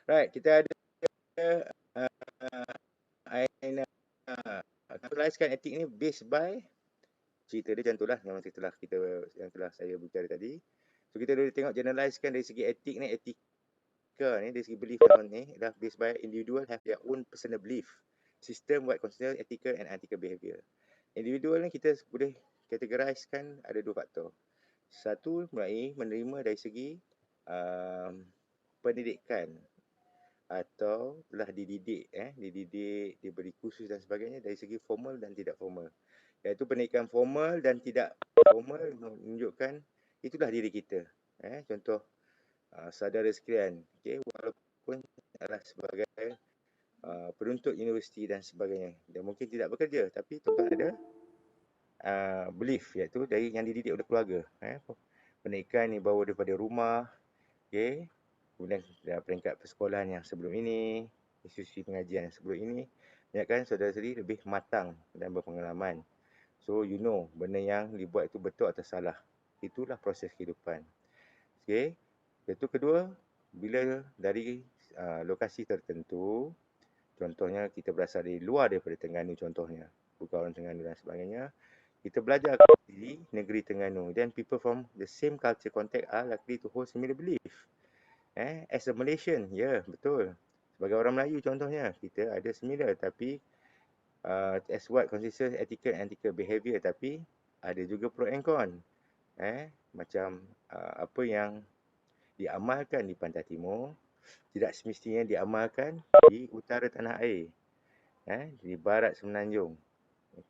Right, kita ada Aina. Capitalizekan etik ni based by cerita dia macam itulah yang telah saya bicara tadi. So kita boleh tengok generalizekan dari segi etik ni, etika ni dari segi belief ni adalah based by individual have their own personal belief system what consider ethical and unethical behavior. Individual ni kita boleh categorizekan ada dua faktor. Satu mulai menerima dari segi pendidikan atau telah dididik, diberi kursus dan sebagainya dari segi formal dan tidak formal. Iaitu pendidikan formal dan tidak formal menunjukkan itulah diri kita. Contoh saudara sekalian, walaupun adalah sebagai penuntut universiti dan sebagainya, dia mungkin tidak bekerja tapi tuan ada belief iaitu dari yang dididik oleh keluarga. Pendidikan ni bawa daripada rumah, kemudian peringkat persekolahan yang sebelum ini, institusi pengajian yang sebelum ini, kan saudara sendiri lebih matang dan berpengalaman. So you know benda yang dibuat itu betul atau salah. Itulah proses kehidupan. Itu kedua, bila dari lokasi tertentu, contohnya kita berasal dari luar daripada Terengganu contohnya, bukan orang Terengganu dan sebagainya, kita belajar di negeri Terengganu, then people from the same culture context are likely to hold similar belief. As a Malaysian, betul. Sebagai orang Melayu contohnya, kita ada similar tapi as what consists ethical and ethical behavior, tapi ada juga pro and con. Macam apa yang diamalkan di Pantai Timur tidak semestinya diamalkan di utara tanah air. Di barat Semenanjung.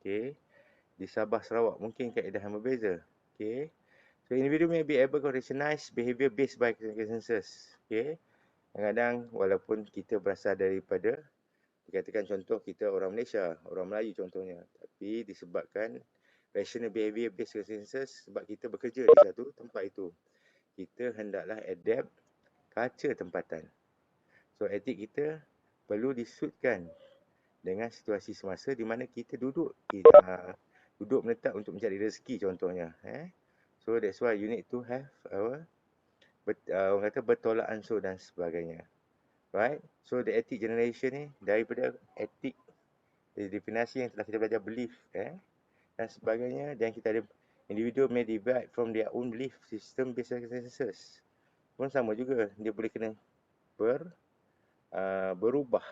Di Sabah Sarawak mungkin keadaan berbeza. So individu may be able to recognize behavior based by consensus. Kadang-kadang walaupun kita berasal daripada, dikatakan contoh kita orang Malaysia, orang Melayu contohnya, tapi disebabkan rational behavior based consensus sebab kita bekerja di satu tempat itu, kita hendaklah adapt culture tempatan. So etik kita perlu disutkan dengan situasi semasa di mana kita duduk menetap untuk mencari rezeki contohnya. So that's why you need to have orang kata bertolak ansur dan sebagainya. Right? So the ethic generation ni daripada etik, dari definisi yang telah kita belajar belief dan sebagainya, dan kita ada individu may divide from their own belief system based on consensus. Pun sama juga, dia boleh kena berubah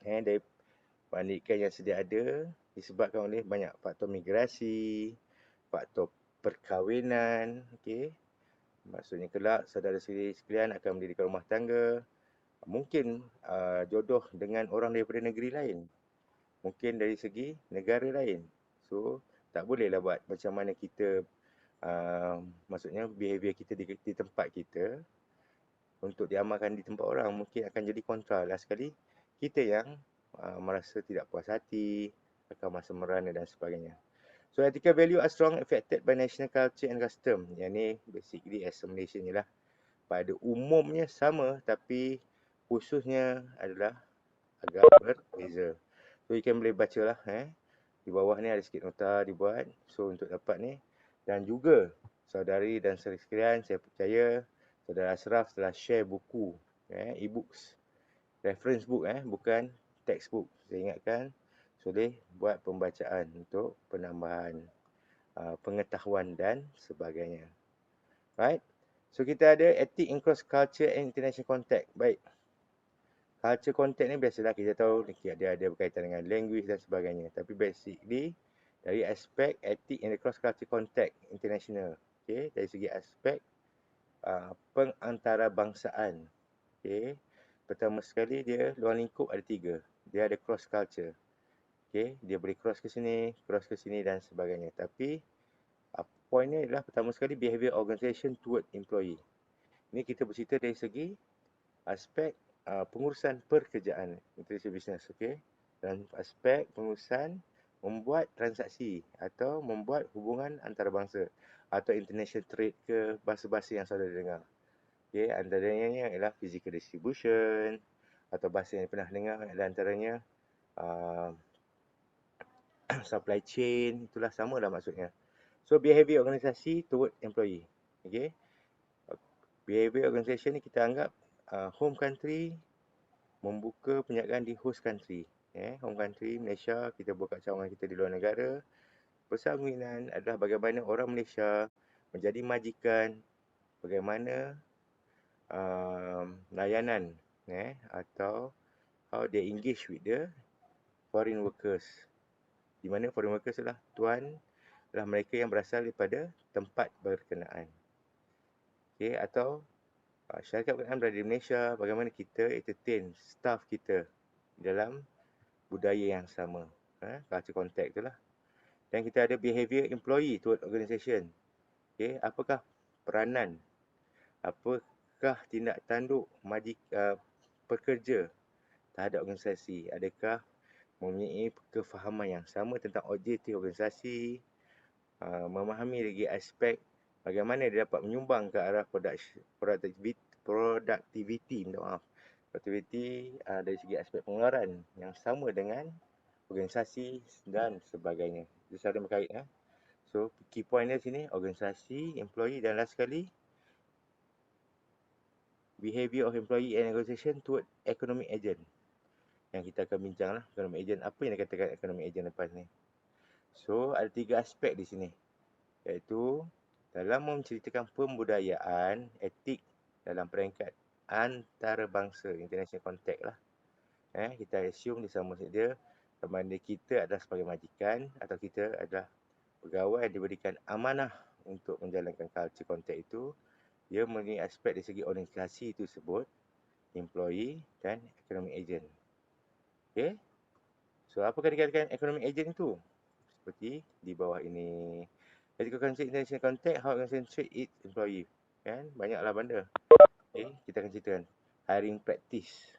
dari pendidikan yang sedia ada disebabkan oleh banyak faktor migrasi, faktor perkahwinan, maksudnya kelak saudara sekalian akan mendirikan rumah tangga, mungkin jodoh dengan orang daripada negeri lain, mungkin dari segi negara lain. So tak bolehlah buat macam mana kita maksudnya behavior kita di tempat kita untuk diamalkan di tempat orang mungkin akan jadi kontra lah sekali. Kita yang merasa tidak puas hati, akan merasa merana dan sebagainya. So ethical value are strong affected by national culture and custom. Yang ni basically as a Malaysian ni lah. Pada umumnya sama tapi khususnya adalah agak berbeza. So you can boleh baca lah di bawah ni ada sikit nota dibuat. So untuk dapat ni, dan juga saudari dan saudari sekalian, saya percaya saudara Ashraf telah share buku e-books, reference book bukan textbook. Saya ingatkan boleh buat pembacaan untuk penambahan pengetahuan dan sebagainya. Right? So kita ada ethic in cross culture and international context. Baik. Culture context ni biasalah kita tahu dia ada berkaitan dengan language dan sebagainya. Tapi basically dari aspek ethic in the cross culture context international. Dari segi aspek pengantarabangsaaan. Pertama sekali dia luar lingkup ada 3. Dia ada cross culture. Dia boleh cross ke sini dan sebagainya. Tapi poinnya adalah pertama sekali behavior organisation toward employee. Ini kita bercerita dari segi aspek pengurusan pekerjaan, international business, dan aspek pengurusan membuat transaksi atau membuat hubungan antarabangsa atau international trade ke bahasa-bahasa yang saudara dengar. Antaranya ialah physical distribution, atau bahasa yang pernah dengar adalah antaranya supply chain, itulah sama lah maksudnya. So behavior organisasi toward employee. Behavior organisation ni kita anggap home country membuka perniagaan di host country. Home country Malaysia, kita buka cawangan kita di luar negara. Besar kemungkinan adalah bagaimana orang Malaysia menjadi majikan, bagaimana layanan atau how they engage with the foreign workers. Di mana foreign workers adalah mereka yang berasal daripada tempat berkenaan. Atau syarikat berkenaan berada di Malaysia, bagaimana kita entertain staff kita dalam budaya yang sama. Culture contact itulah. Dan kita ada behavior employee toward organisation. Apakah peranan, apakah tindak tanduk pekerja terhadap organisasi? Adakah mempunyai kefahaman yang sama tentang objektif organisasi, memahami lagi aspek bagaimana dia dapat menyumbang ke arah productivity dari segi aspek pengeluaran yang sama dengan organisasi dan sebagainya. Itu saling berkait. So, key point dia sini, organisasi, employee dan last sekali, behavior of employee and organisation toward economic agent. Yang kita akan bincang lah, economic agent. Apa yang dikatakan economic agent lepas ni? So, ada 3 aspek di sini. Iaitu, dalam menceritakan pembudayaan, etik dalam peringkat antarabangsa, international contact lah. Kita assume dia sama saja sama ada kita adalah sebagai majikan atau kita adalah pegawai yang diberikan amanah untuk menjalankan culture contact itu. Dia mempunyai aspek dari segi organisasi itu sebut, employee dan economic agent. So, apakah dikatakan economic agent itu? Seperti di bawah ini. Ethical concept international contact, how organization treat its employee. Banyaklah benda. Kita akan ceritakan hiring practice.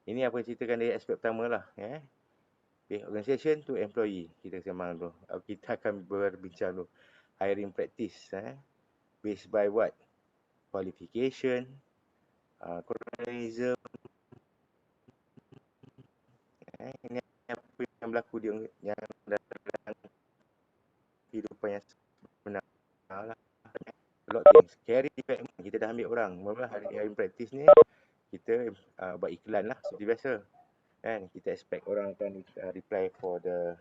Ini apa yang ceritakan dari aspek pertama lah. Organisation to employee. Kita sembang dulu. Kita akan berbincang dulu. Hiring practice. Based by what? Qualification, colonialism. Ini apa yang berlaku yang dalam kehidupan yang sebenar lah. A lot things. Carry development. Kita dah ambil orang. Mula hiring practice ni, kita buat iklan lah. Seperti biasa. Kita expect orang akan reply for the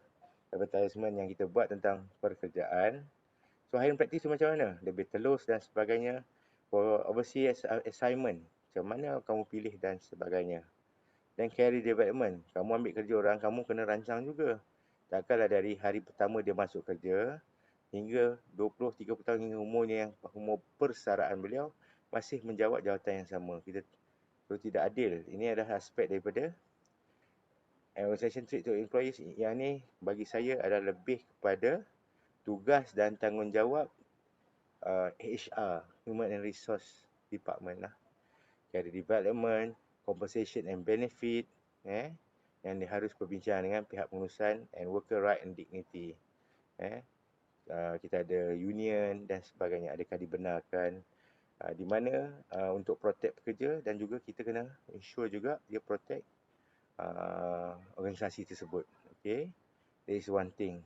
advertisement yang kita buat tentang pekerjaan. So, hiring practice tu macam mana? Lebih telus dan sebagainya. For overseas assignment, macam mana kamu pilih dan sebagainya. Dan career development, kamu ambil kerja orang, kamu kena rancang juga. Takkanlah dari hari pertama dia masuk kerja, hingga 20-30 tahun hingga umurnya yang umur persaraan beliau, masih menjawat jawatan yang sama. Kita tidak adil. Ini adalah aspek daripada organization treat to employees. Yang ni bagi saya adalah lebih kepada tugas dan tanggungjawab HR, Human and Resource Department lah. Career development, compensation and benefit, yang harus berbincang dengan pihak pengurusan and worker right and dignity. Kita ada union dan sebagainya, adakah dibenarkan, di mana untuk protect pekerja dan juga kita kena ensure juga dia protect organisasi tersebut. Okay, that is one thing.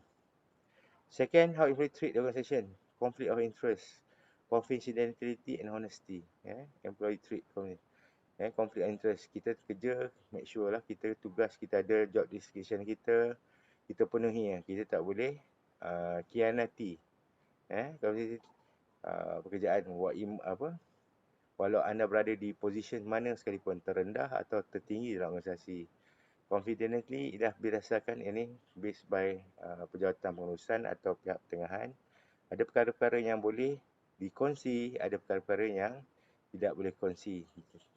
Second, how employee treat the organisation, conflict of interest, confidentiality and honesty. Employee treat conflict of interest. Kita kerja, make sure lah kita tugas kita ada, job description kita penuhi. Kita tak boleh khianati kalau pekerjaan walau anda berada di posisi mana sekalipun, terendah atau tertinggi dalam organisasi. Confidently dah berdasarkan ini based by pejawatan pengurusan atau pihak pertengahan. Ada perkara-perkara yang boleh dikongsi, ada perkara-perkara yang tidak boleh kongsi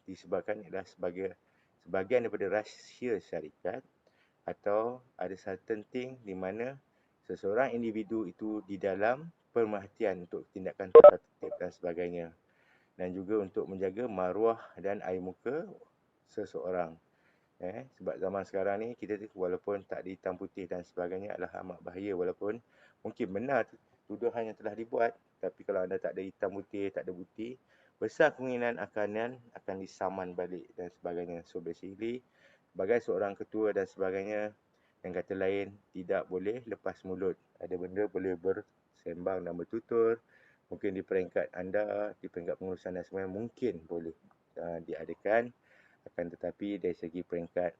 disebabkan adalah sebahagian daripada rahsia syarikat, atau ada certain thing di mana seseorang individu itu di dalam pemerhatian untuk tindakan tata tertib dan sebagainya, dan juga untuk menjaga maruah dan air muka seseorang. Sebab zaman sekarang ni kita walaupun tak ada hitam putih dan sebagainya adalah amat bahaya, walaupun mungkin benar tuduhan yang telah dibuat, tapi kalau anda tak ada hitam putih, tak ada bukti, besar kemungkinan akan disaman balik dan sebagainya. So basically, sebagai seorang ketua dan sebagainya, yang kata lain, tidak boleh lepas mulut. Ada benda boleh bersembang dan bertutur, mungkin di peringkat anda, di peringkat pengurusan dan sebagainya, mungkin boleh. diadakan, akan tetapi dari segi peringkat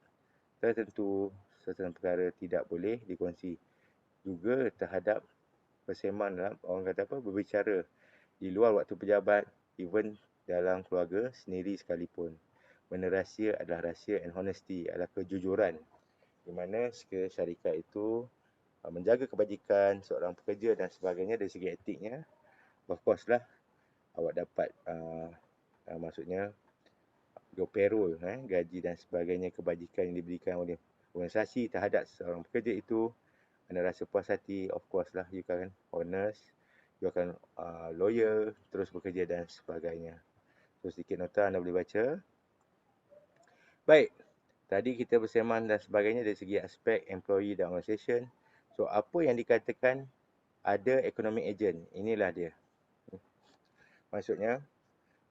tertentu certain perkara tidak boleh dikongsi. Juga terhadap perseman dalam orang kata apa, berbicara di luar waktu pejabat, even dalam keluarga sendiri sekalipun. Benda rahsia adalah rahsia, and honesty adalah kejujuran, di mana sekiranya syarikat itu menjaga kebajikan seorang pekerja dan sebagainya dari segi etiknya, of course lah awak dapat maksudnya your payroll, gaji dan sebagainya, kebajikan yang diberikan oleh organisasi terhadap seorang pekerja itu, anda rasa puas hati, of course lah, you akan honest, you akan loyal, terus bekerja dan sebagainya. So sedikit nota anda boleh baca. Baik, tadi kita berseman dan sebagainya dari segi aspek employee dan organisation. So apa yang dikatakan ada economic agent, inilah dia. Maksudnya,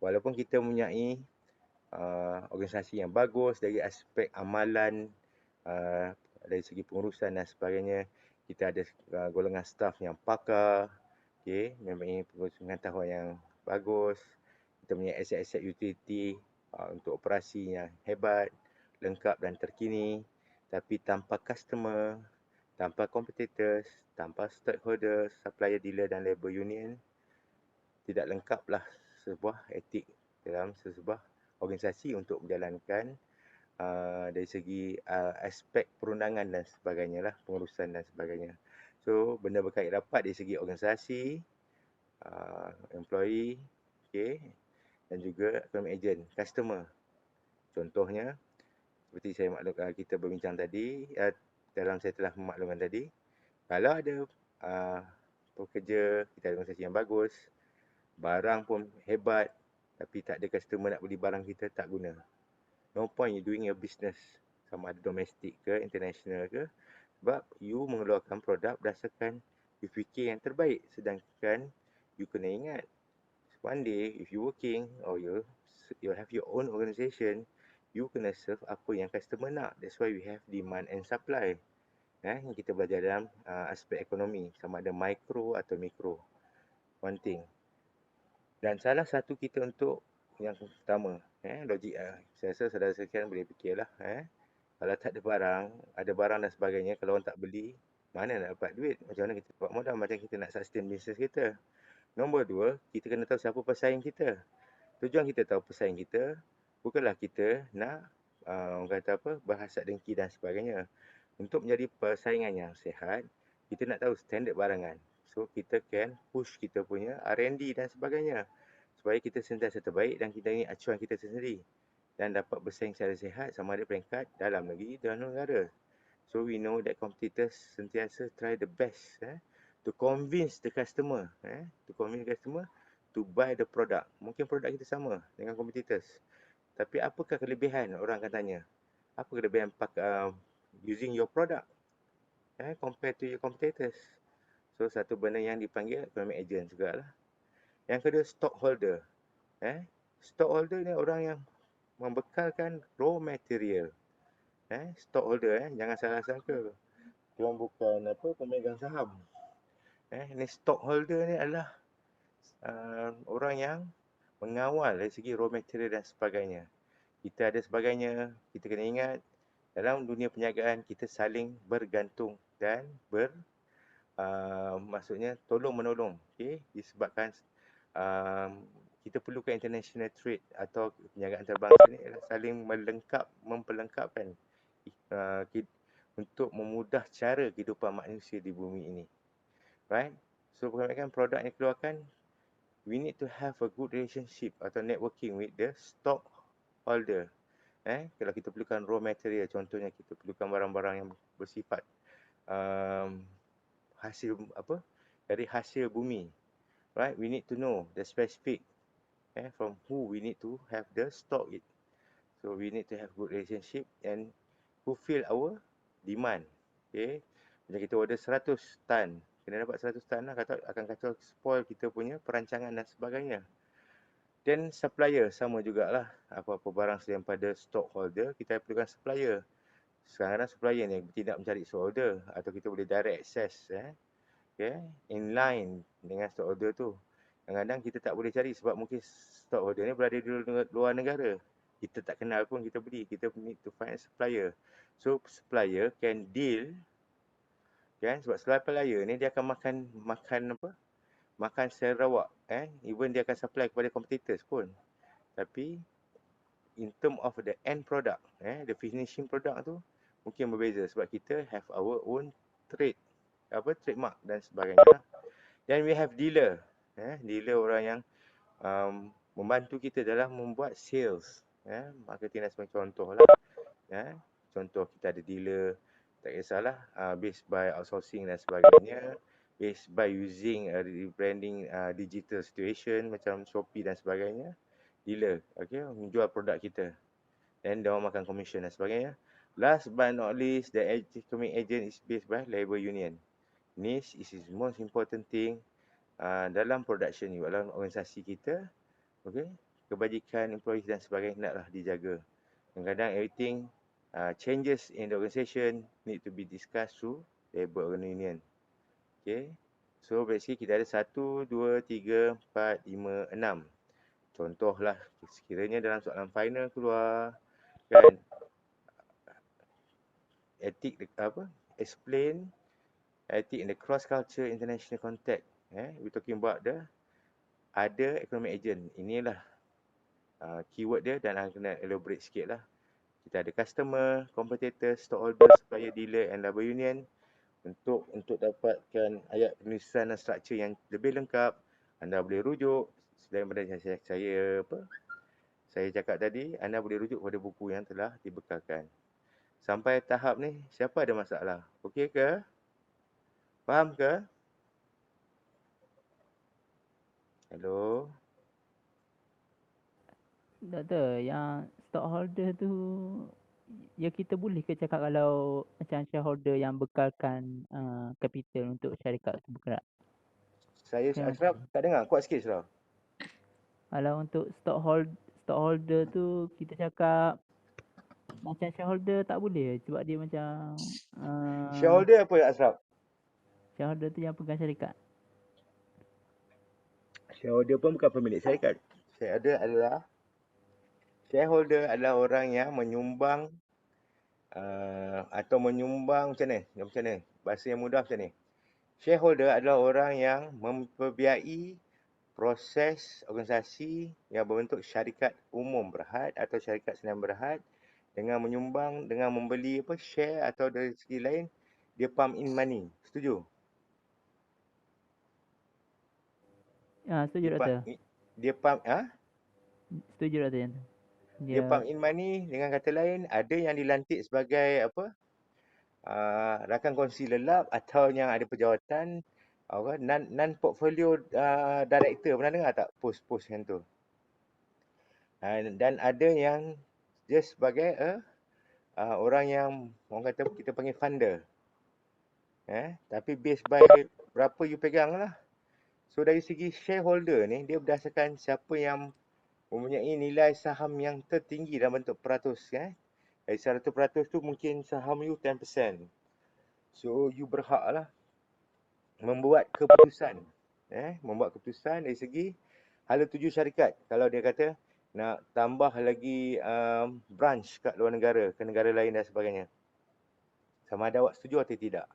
walaupun kita mempunyai organisasi yang bagus dari aspek amalan, dari segi pengurusan dan sebagainya, kita ada golongan staf yang pakar, mempunyai pengetahuan yang bagus, kita punya aset-aset utility untuk operasi yang hebat, lengkap dan terkini, tapi tanpa customer, tanpa competitors, tanpa stakeholders, supplier, dealer dan labor union, tidak lengkaplah sebuah etik dalam sebuah organisasi untuk menjalankan dari segi aspek perundangan dan sebagainya lah, pengurusan dan sebagainya. So, benda berkait rapat dari segi organisasi, employee, dan juga economic agent, customer. Contohnya, seperti saya kita berbincang tadi, dalam saya telah memaklumkan tadi, kalau ada pekerja, kita ada organisasi yang bagus, barang pun hebat, tapi tak ada customer nak beli barang kita, tak guna. No point you doing a business, sama ada domestik ke, international ke, sebab you mengeluarkan produk berdasarkan you fikir yang terbaik. Sedangkan you kena ingat, one day if you working or you have your own organisation, you kena serve apa yang customer nak. That's why we have demand and supply. Yang kita belajar dalam aspek ekonomi, sama ada micro atau mikro. One thing. Dan salah satu kita untuk yang pertama, logik saya rasa saudara sekalian boleh fikirlah, kalau tak ada barang, ada barang dan sebagainya, kalau orang tak beli, mana nak dapat duit? Macam mana kita dapat modal? Macam kita nak sustain bisnes kita. Nombor dua, kita kena tahu siapa pesaing kita. Tujuan kita tahu pesaing kita, bukanlah kita nak orang kata apa, berhasad dengki dan sebagainya. Untuk menjadi persaingan yang sihat, kita nak tahu standard barangan. So, kita can push kita punya R&D dan sebagainya, supaya kita sentiasa terbaik dan kita ini acuan kita sendiri. Dan dapat bersaing secara sihat sama ada peringkat dalam negeri dan negara. So, we know that competitors sentiasa try the best to convince the customer, to buy the product. Mungkin produk kita sama dengan competitors, tapi apakah kelebihan, orang akan tanya. Apa kelebihan using your product compared to your competitors? So, satu benda yang dipanggil economic agent juga lah. Yang kedua, stockholder. Stockholder ni orang yang membekalkan raw material. Stockholder, jangan salah sangka. Diorang bukan pemegang saham. Ni stockholder ni adalah orang yang mengawal dari segi raw material dan sebagainya. Kita ada sebagainya, kita kena ingat, dalam dunia perniagaan kita saling bergantung dan maksudnya tolong-menolong, disebabkan kita perlukan international trade atau perniagaan antarabangsa ni saling memperlengkapkan untuk memudah cara kehidupan manusia di bumi ini. Right? So, kebanyakan produk yang dikeluarkan, we need to have a good relationship atau networking with the stockholder. Kalau kita perlukan raw material, contohnya kita perlukan barang-barang yang bersifat hasil dari hasil bumi. Right? We need to know the specific from who we need to have the stock it. So, we need to have good relationship and fulfill our demand. Macam kita order 100 tan, kena dapat 100 tan lah, akan kacau spoil kita punya perancangan dan sebagainya. Dan supplier sama jugalah, apa-apa barang selain pada stockholder, kita perlukan supplier. Sekarang supplier ni tidak mencari stockholder, atau kita boleh direct access in line dengan stockholder tu. Kadang-kadang kita tak boleh cari sebab mungkin stock holder ni berada di luar negara. Kita tak kenal pun kita beli. Kita need to find a supplier. So supplier can deal, kan? Sebab supplier ni dia akan makan apa? Makan secara rawak, even dia akan supply kepada competitors pun. Tapi in term of the end product, the finishing product tu mungkin berbeza sebab kita have our own trademark dan sebagainya. Then we have dealer. Dealer orang yang membantu kita dalam membuat sales, marketing dan sebagainya. Contoh lah, contoh kita ada dealer, tak kisahlah, based by outsourcing dan sebagainya, based by using rebranding digital situation macam Shopee dan sebagainya. Dealer, okay, menjual produk kita, dan dia orang makan commission dan sebagainya. Last but not least, the economic agent is based by labor union. This is the most important thing dalam production ni, dalam organisasi kita. Okay, kebajikan employees dan sebagainya naklah dijaga. Kadang-kadang everything changes in the organisation need to be discussed through labor union. Okay, so basically kita ada 1, 2, 3, 4, 5, 6. Contohlah, sekiranya dalam soalan final keluar, kan, etik explain ethic in the cross culture international context. We talking about the other economic agent. Inilah keyword dia, dan kena elaborate sikit lah. Kita ada customer, competitor, stockholder, supplier, dealer and labor union. Untuk dapatkan ayat penulisan dan struktur yang lebih lengkap, anda boleh rujuk selain daripada saya cakap tadi, anda boleh rujuk pada buku yang telah dibekalkan. Sampai tahap ni, siapa ada masalah? Okey ke? Faham ke? Hello? Doktor, yang stockholder tu, ya kita boleh ke cakap kalau macam shareholder yang bekalkan capital untuk syarikat tu bergerak? Saya Macam Ashraf tak dengar, kuat sikit Ashraf. kalau untuk stockholder tu kita cakap macam shareholder tak boleh sebab dia macam Shareholder apa Ashraf? shareholder tu yang pegang syarikat. Shareholder pun bukan pemilik syarikat. Shareholder adalah orang yang menyumbang atau menyumbang macam mana? Bahasa yang mudah macam ni. Shareholder adalah orang yang memperbiayai proses organisasi yang berbentuk syarikat umum berhad atau syarikat senam berhad dengan menyumbang, dengan membeli share, atau dari segi lain dia pump in money. Setuju? Setuju doktor. Dia pump Setuju doktor yang tu. Dia pump in money, dengan kata lain ada yang dilantik sebagai rakan kongsi lelap atau yang ada pejawatan non portfolio director. Pernah dengar tak post-post yang tu? Dan ada yang just sebagai orang yang orang kata kita panggil funder. Tapi based by berapa you pegang lah. So dari segi shareholder ni, dia berdasarkan siapa yang mempunyai nilai saham yang tertinggi dalam bentuk peratus. Dari 100% tu mungkin saham you 10%. So you berhak lah membuat keputusan. Membuat keputusan dari segi hala tuju syarikat. Kalau dia kata nak tambah lagi branch kat luar negara, ke negara lain dan sebagainya. Sama ada awak setuju atau tidak.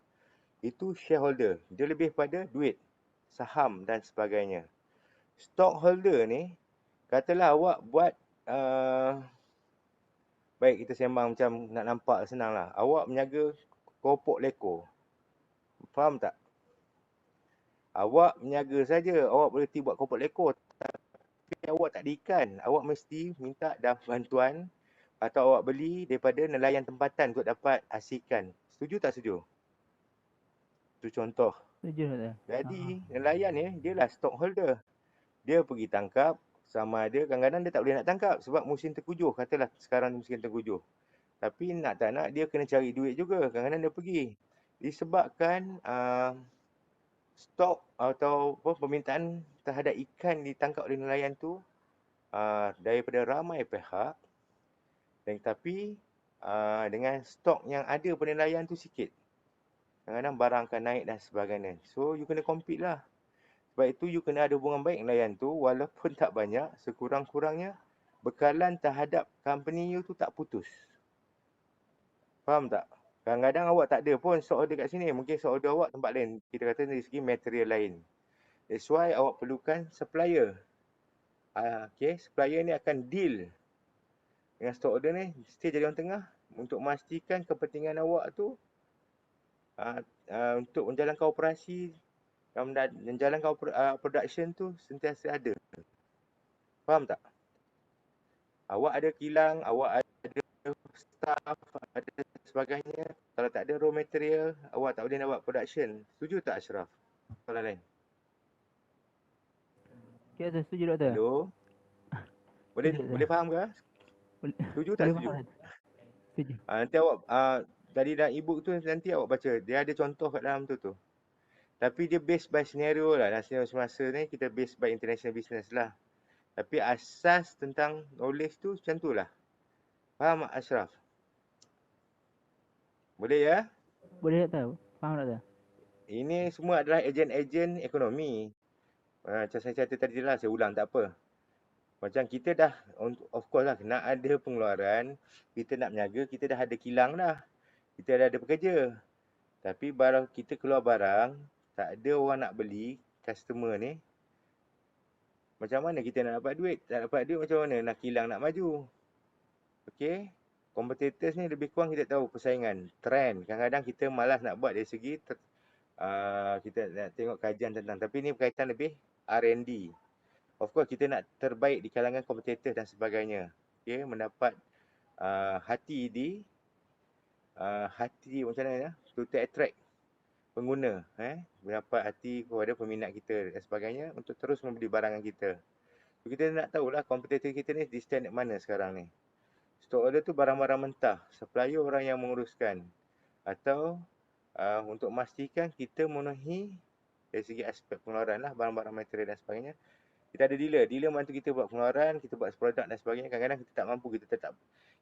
Itu shareholder. Dia lebih pada duit, saham dan sebagainya. Stockholder ni, katalah awak buat baik kita sembang macam nak nampak senang lah. Awak meniaga keropok leko. Faham tak? Awak meniaga saja, awak boleh pergi buat keropok leko. Tapi awak tak ada ikan. Awak mesti minta bantuan atau awak beli daripada nelayan tempatan untuk dapat hasilkan. Setuju tak setuju? Itu contoh. Setuju doktor. Jadi nelayan ni, dia lah stockholder. Dia pergi tangkap, sama ada kadang-kadang dia tak boleh nak tangkap sebab musim tengkujuh. Katalah sekarang musim tengkujuh. Tapi nak tak nak dia kena cari duit juga. Kadang-kadang dia pergi. Disebabkan stok atau permintaan terhadap ikan ditangkap oleh nelayan tu daripada ramai pihak, dan tapi dengan stok yang ada pada nelayan tu sikit. Kadang-kadang barang akan naik dan sebagainya. So you kena compete lah. Sebab itu you kena ada hubungan baik dengan layan tu, walaupun tak banyak, sekurang-kurangnya bekalan terhadap company you tu tak putus. Faham tak? Kadang-kadang awak tak ada pun stock order kat sini. Mungkin stock order awak tempat lain. Kita kata dari segi material lain. That's why awak perlukan supplier. Okay, supplier ni akan deal dengan stock order ni. Mesti jadi orang tengah untuk memastikan kepentingan awak tu untuk menjalankan operasi dan menjalankan production tu sentiasa ada. Faham tak? Awak ada kilang, awak ada staff, ada sebagainya. Kalau tak ada raw material, awak tak boleh nak buat production. Setuju tak Ashraf? Soalan lain. Okay, doktor. Setuju, doktor? Hello? Setuju, doktor? Boleh faham ke? Boleh, Setuju tak boleh setuju? faham, doktor? Setuju. Nanti awak dari dalam e-book tu nanti awak baca. Dia ada contoh kat dalam tu. Tapi dia based by scenario lah. Dan scenario semasa ni kita based by international business lah. Tapi asas tentang knowledge tu macam tu lah. Faham Ashraf? Boleh ya? Boleh, doktor? Faham, doktor? Ini semua adalah ejen-ejen ekonomi. Macam saya cerita tadi lah, saya ulang tak apa. Macam kita dah, of course lah, nak ada pengeluaran, kita nak berniaga, kita dah ada kilang dah. Kita dah ada pekerja. Tapi barang kita keluar barang, tak ada orang nak beli, customer ni. Macam mana kita nak dapat duit? Tak dapat duit macam mana? Nak kilang nak maju. Okay? Competitors ni lebih kurang kita tahu persaingan, trend. Kadang-kadang kita malas nak buat dari segi kita nak tengok kajian tentang. Tapi ni berkaitan lebih R&D. Of course kita nak terbaik di kalangan kompetitor dan sebagainya. Okay, mendapat hati macam mana ya? To attract pengguna, mendapat hati kepada peminat kita dan sebagainya untuk terus membeli barangan kita. So, kita nak tahulah kompetitor kita ni di stand mana sekarang ni. Stock order tu barang-barang mentah, supplier orang yang menguruskan. Atau untuk memastikan kita memenuhi dari segi aspek pengeluaran lah, barang-barang material dan sebagainya. Kita ada dealer bantu kita buat pengeluaran, kita buat produk dan sebagainya. Kadang-kadang kita tak mampu,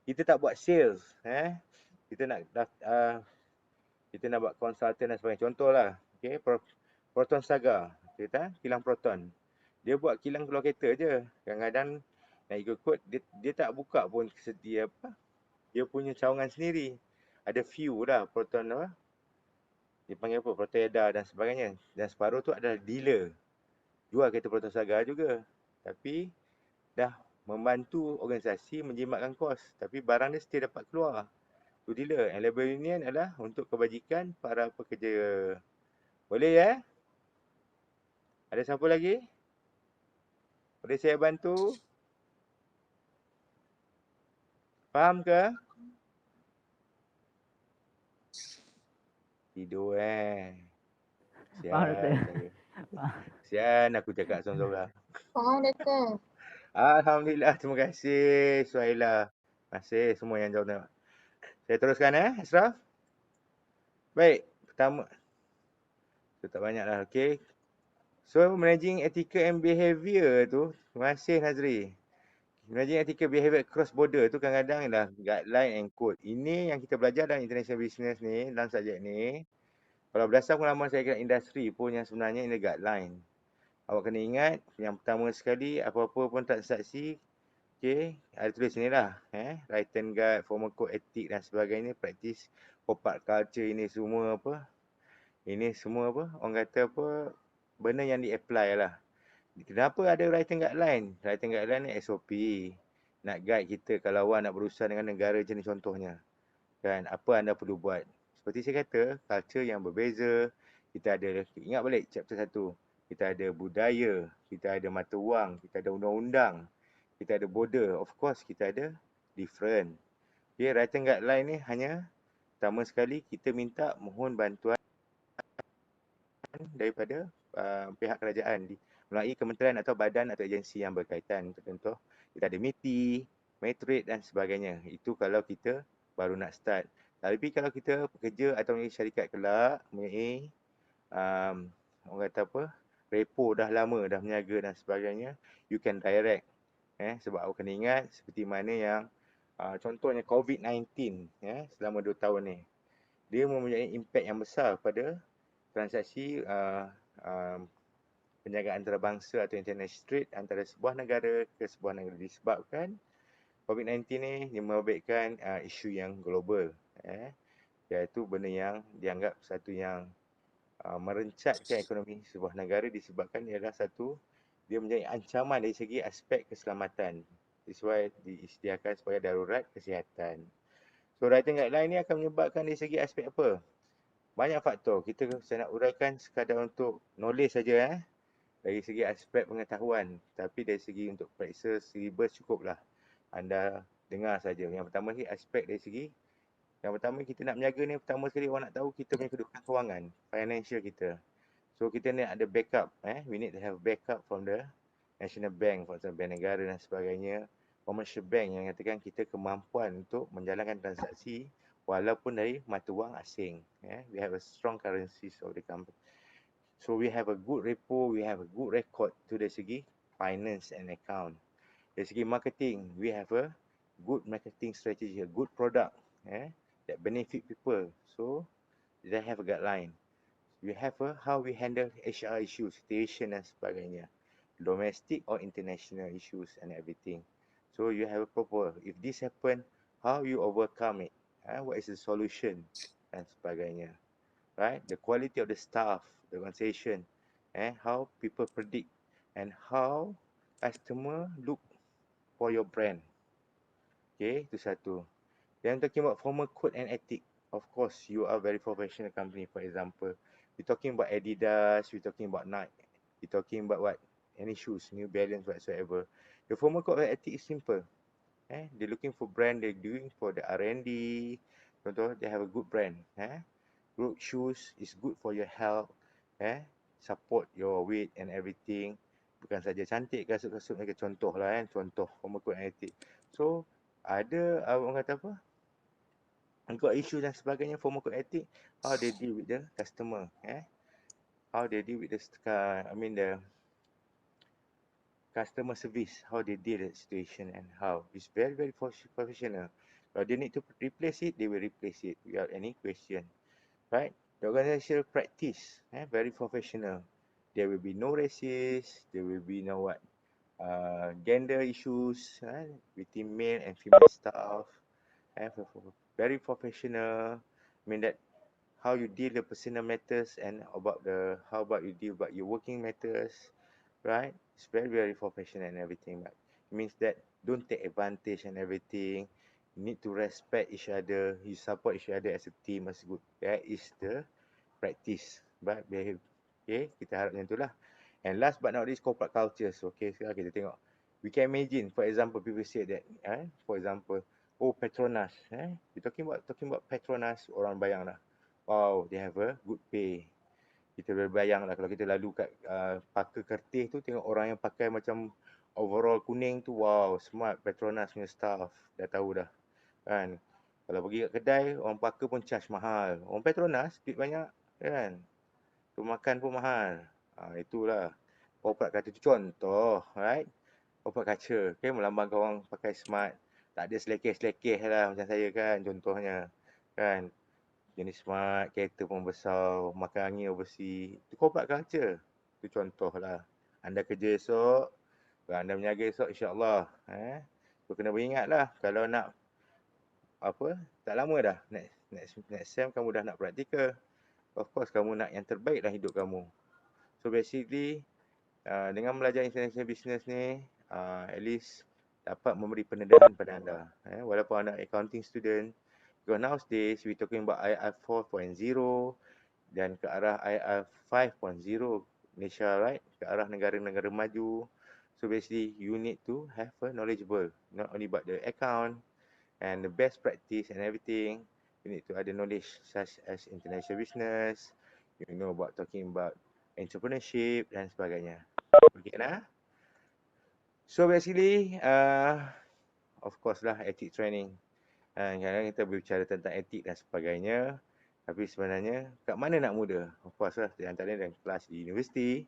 kita tak buat sales, kita nak buat consultant dan sebagainya. Contohlah, okay, Proton Saga, kita kilang proton. Dia buat kilang keluar kereta je. Kadang-kadang nak ikut kod, dia tak buka pun sedia dia punya cawangan sendiri. Ada few lah proton dia panggil apa, Proteda dan sebagainya. Dan separuh tu adalah dealer. Jual kereta Proton Saga juga. Tapi dah membantu organisasi menjimatkan kos. Tapi barang dia still dapat keluar. Tu dealer. And labor union adalah untuk kebajikan para pekerja. Boleh ya? Ada siapa lagi? Boleh saya bantu? Faham ke? Tidur Faham, doktor? Sial saya. Faham. Sian aku cakap seorang-seorang. Faham, doktor. Alhamdulillah, terima kasih Suhaila. Terima kasih semua yang jawab tengok. Saya teruskan Ashraf. Baik, pertama. Tu tak banyak lah, okay. So, managing ethical and behaviour tu, terima kasih Nazri. Managing ethical behaviour cross border tu kadang-kadang dah guideline and code. Ini yang kita belajar dalam international business ni, dalam subjek ni. Kalau berdasar pengalaman saya kat industri pun yang sebenarnya ini guideline. Awak kena ingat, yang pertama sekali, apa-apa pun transaksi, okay, ada tulis sini lah. Written guide, formal code etik dan sebagainya, practice, pop-up culture ini semua apa. Ini semua apa, orang kata apa, benda yang di-apply lah. Kenapa ada writing guideline? Writing guideline ni SOP. Nak guide kita kalau awak nak berusaha dengan negara jenis contohnya. Kan, apa anda perlu buat. Seperti saya kata, culture yang berbeza. Kita ada, ingat balik chapter 1. Kita ada budaya, kita ada mata wang, kita ada undang-undang, kita ada border. Of course, kita ada different. Okay, writing guideline ni hanya pertama sekali kita minta mohon bantuan daripada pihak kerajaan melalui kementerian atau badan atau agensi yang berkaitan. Contoh, kita ada MITI, Matrix dan sebagainya. Itu kalau kita baru nak start. Tapi kalau kita pekerja atau syarikat kelak, mempunyai orang kata apa, repo dah lama, dah berniaga dan sebagainya, you can direct. Sebab awak kena ingat seperti mana yang contohnya COVID-19 selama 2 tahun ni. Dia mempunyai impact yang besar pada transaksi penjagaan antarabangsa atau international trade antara sebuah negara ke sebuah negara disebabkan COVID-19 ni dia membabitkan isu yang global, iaitu benda yang dianggap satu yang merencatkan ekonomi sebuah negara disebabkan ia adalah satu, dia menjadi ancaman dari segi aspek keselamatan. That's why disediakan sebagai darurat kesihatan. So writing guideline ni akan menyebabkan dari segi aspek apa? Banyak faktor. Saya nak uraikan sekadar untuk knowledge saja dari segi aspek pengetahuan, tapi dari segi untuk periksa syllabus cukuplah anda dengar saja. Yang pertama ni aspek dari segi yang pertama kita nak menjaga ni, pertama sekali orang nak tahu kita punya kedudukan kewangan, financial kita. So kita ni ada backup, we need to have backup from the National Bank, for example, bank negara dan sebagainya. Commercial bank yang katakan kita kemampuan untuk menjalankan transaksi walaupun dari mata wang asing. We have a strong currencies of the company. So we have a good repo, we have a good record to dari segi finance and account. Dari segi marketing, we have a good marketing strategy, a good product that benefit people. So they have a guideline. We have a how we handle HR issues, situation dan sebagainya, domestic or international issues and everything. So you have a proper, if this happen, how you overcome it, what is the solution dan sebagainya, right? The quality of the staff, the organization, how people predict and how customer look for your brand. Okay, itu satu. Then talking about formal code and ethic, of course you are very professional company. For example, we talking about Adidas, we talking about Nike, we talking about what? Any shoes, New Balance whatsoever. The formal code and ethic is simple. They're looking for brand, they're doing for the R&D. Contoh, they have a good brand. Good shoes is good for your health. Support your weight and everything. Bukan saja cantik kasut-kasut mereka, contoh lah contoh formal code and ethic. So ada orang kata apa? Got issue dan sebagainya, formal code ethic, how they deal with the customer, how they deal with the customer service, how they deal with the situation and how. It's very, very professional. Kalau they need to replace it, they will replace it without any question, right? The organizational practice, very professional. There will be no racist, there will be no gender issues between male and female staff. Very professional. I mean that how you deal the personal matters and about how about you deal about your working matters, right? It's very, very professional and everything. But it means that don't take advantage and everything. You need to respect each other. You support each other as a team as good. That is the practice. But okay, kita harap macam itulah. And last but not least, corporate culture. So, okay, sekarang kita tengok. We can imagine, for example, people say that, for example, oh Petronas, we talking about Petronas, orang bayang lah, wow, they have a good pay. Kita boleh bayang lah kalau kita lalu kat Parker Kertih tu, tengok orang yang pakai macam overall kuning tu, wow, smart, Petronas punya staff, dah tahu dah kan. Kalau pergi kat kedai, orang Parker pun charge mahal, orang Petronas duit banyak kan, tu makan pun mahal. Itulah corporate culture tu contoh, right? Corporate culture, okay, melambangkan orang pakai smart, tak ada selekeh-selekeh lah macam saya kan, contohnya kan. Jenis smart, kereta pun besar, makan angin overseas. Itu corporate culture. Itu contoh lah. Anda kerja esok, anda berniaga esok, insyaAllah. So, kena beringat lah. Kalau nak, tak lama dah. Next sem kamu dah nak praktikal. Of course, kamu nak yang terbaik dalam hidup kamu. So, basically, dengan belajar international business ni, at least dapat memberi pendedahan pada anda. Walaupun anda accounting student, because nowadays we talking about IR 4.0 dan ke arah IR 5.0 Malaysia, right? Ke arah negara-negara maju. So basically you need to have a knowledgeable, not only about the account and the best practice and everything. You need to ada knowledge such as international business. You know about talking about entrepreneurship dan sebagainya. Okay nah. So basically, of course lah ethic training. Kadang-kadang kita berbicara tentang etik dan sebagainya, tapi sebenarnya kat mana nak mula? Of course lah, di antaranya dalam kelas di universiti,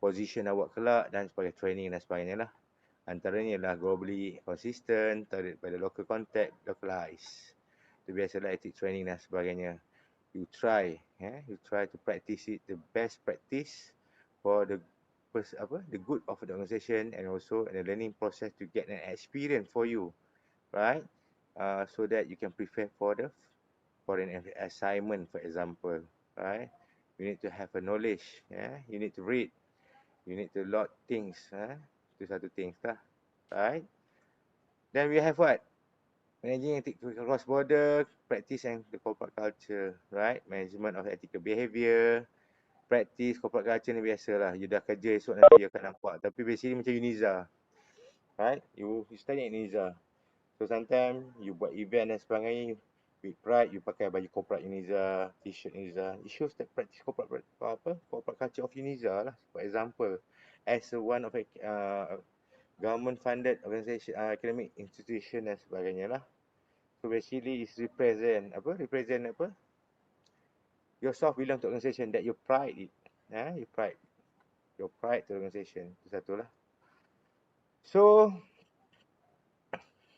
position awak kelak dan sebagainya, training dan sebagainya lah. Antaranya lah globally consistent, target pada local contact, localize. Itu biasalah etik training dan sebagainya. You try to practice it, the best practice for the the good of the organisation, and also the learning process to get an experience for you, right? So that you can prepare for an assignment, for example, right? You need to have a knowledge, you need to read, you need to lot things, itu satu things lah, right? Then we have what? Managing ethical cross-border practice and the corporate culture, right? Management of ethical behaviour, practice corporate culture ni biasalah. You dah kerja esok nanti you akan nampak. Tapi basically macam Uniza, right? You study at Uniza. So sometimes you buat event dan sebagainya, with pride you pakai baju corporate Uniza, t-shirt Uniza. It shows that practice corporate culture of Uniza lah. For example, as one of government funded organisation, academic institution dan sebagainya lah. So basically is represent yourself belong to organisation that you pride it. Your pride to organisation. Itu satu lah. So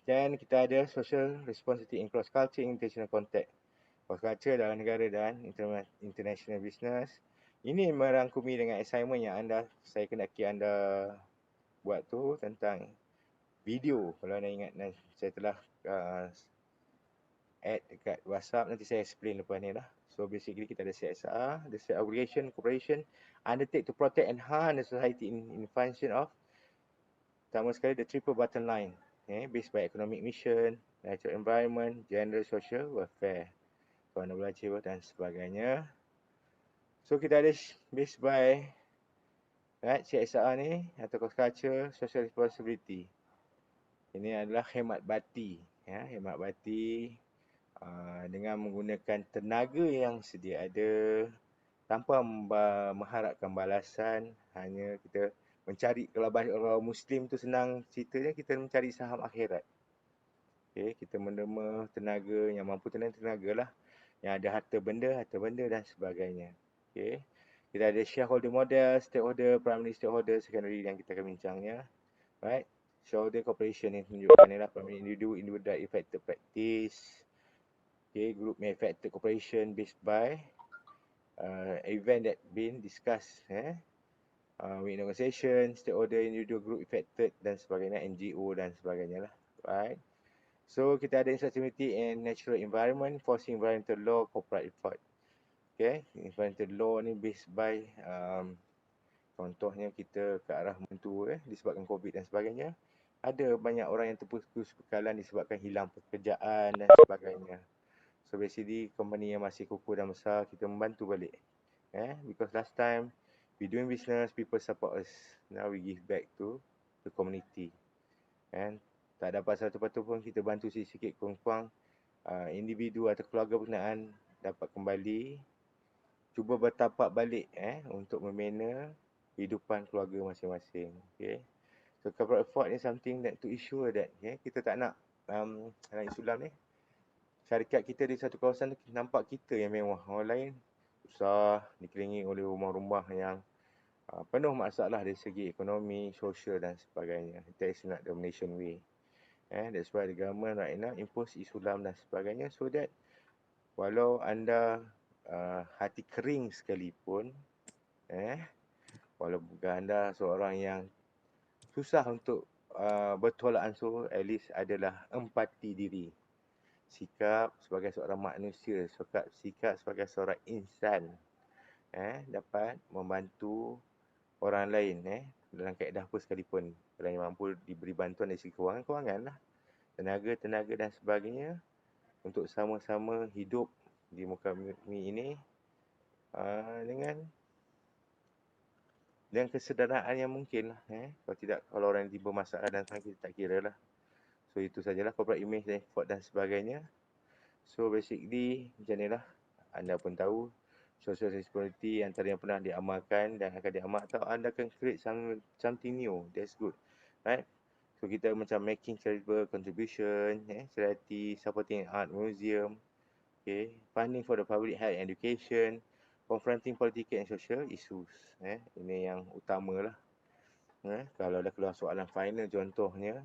dan kita ada social responsibility in cross culture international contact. Cross culture dalam negara dan international business. Ini merangkumi dengan assignment yang saya kendaki anda buat tu tentang video. Kalau anda ingat, saya telah add dekat WhatsApp, nanti saya explain lepas ni lah. So basically kita ada CSR, the state obligation, corporation undertake to protect and enhance the society in function of, pertama sekali, the triple bottom line, based by economic mission, natural environment, general social welfare, vulnerability dan sebagainya. So kita ada based by CSR ni atau cross culture social responsibility. Ini adalah hemat bati, hemat bati dengan menggunakan tenaga yang sedia ada tanpa mengharapkan balasan. Hanya kita mencari, kalau orang Muslim tu senang ceritanya, kita mencari saham akhirat. Kita menerima tenaga yang mampu tenaga lah, yang ada harta benda dan sebagainya. Kita ada shareholder model, stakeholder, primary stakeholder, secondary yang kita akan bincangnya. Right? Shareholder corporation yang tunjukkan ni lah, primary individual that affected practice. Group may affected corporation based by event that been discussed with organisation, stakeholder, individual, group affected dan sebagainya, NGO dan sebagainya lah. Right? So kita ada sustainability and natural environment, forcing environmental law, corporate effort. Environmental law ni based by contohnya kita ke arah mentu disebabkan COVID dan sebagainya. Ada banyak orang yang terputus bekalan disebabkan hilang pekerjaan dan sebagainya. So basically company yang masih kukuh dan besar, kita membantu balik. Because last time we doing business, people support us. Now we give back to the community. And tak dapat satu patut pun kita bantu sikit-sikit, kurang-kurang individu atau keluarga berkenaan dapat kembali, cuba bertapak balik untuk membina kehidupan keluarga masing-masing. So corporate effort ni something that to ensure that kita tak nak dalam Islam ni syarikat kita di satu kawasan tu nampak kita yang mewah, orang lain susah, dikelilingi oleh rumah-rumah yang penuh masalah dari segi ekonomi, sosial dan sebagainya. That is not the Malaysian way. That's why the government right now impose Islam dan sebagainya, so that walau anda hati kering sekalipun, walau anda seorang yang susah untuk bertolak ansur, at least adalah empati diri. Sikap sebagai seorang manusia, sikap sebagai seorang insan, dapat membantu orang lain dalam kaedah apa sekalipun. Kalau yang mampu diberi bantuan dari segi kewangan lah, tenaga dan sebagainya, untuk sama-sama hidup di muka bumi ini dengan kesederhanaan yang mungkin lah. Kalau orang yang tiba masalah dan sebagainya, kita tak kira lah. So itu sajalah corporate image dan effort dan sebagainya. So basically macam ni lah, anda pun tahu social responsibility antara yang pernah diamalkan dan akan diamal, atau anda akan create something new. That's good, right? So kita macam making charitable contribution, charity, supporting art museum, funding for the public health and education, confronting political and social issues. Ini yang utama lah. Kalau dah keluar soalan final contohnya,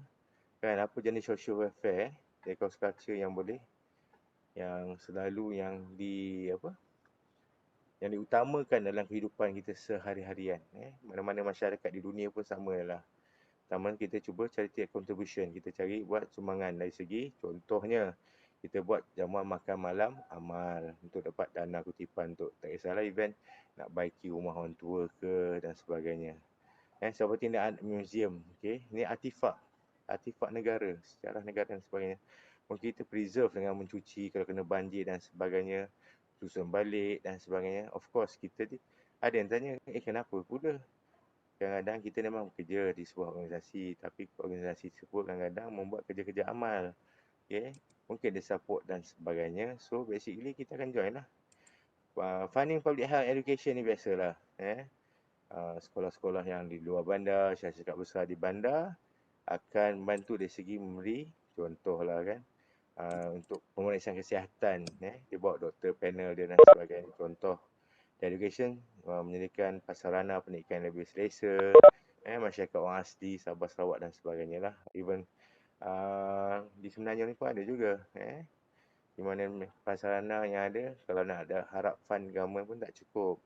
kan apa jenis social welfare dari cross culture yang boleh, yang selalu yang yang diutamakan dalam kehidupan kita sehari-harian. Mana-mana masyarakat di dunia pun sama lah. Pertama kita cuba charity contribution, kita cari buat sumbangan dari segi contohnya kita buat jamuan makan malam amal untuk dapat dana kutipan untuk tak kisahlah event nak baiki rumah orang tua ke dan sebagainya. Seperti nak museum, okey. Ini artifak negara, sejarah negara dan sebagainya. Mungkin kita preserve dengan mencuci kalau kena banjir dan sebagainya, susun balik dan sebagainya. Of course kita ada yang tanya, kenapa pula? Kadang-kadang kita memang bekerja di sebuah organisasi, tapi organisasi tersebut kadang-kadang membuat kerja-kerja amal. Okay? Mungkin ada support dan sebagainya. So basically kita akan join lah. Funding public health education ni biasalah. Sekolah-sekolah yang di luar bandar, syarikat besar di bandar akan membantu dari segi memberi contohlah kan. Untuk pemeriksaan kesihatan. Dia bawa doktor panel dia dan sebagainya. Contoh education menyediakan prasarana pendidikan lebih selesa, masyarakat orang asli, Sabah Sarawak dan sebagainya lah. Even di Semenanjung ni pun ada juga, di mana prasarana yang ada, kalau nak ada harap fund government pun tak cukup.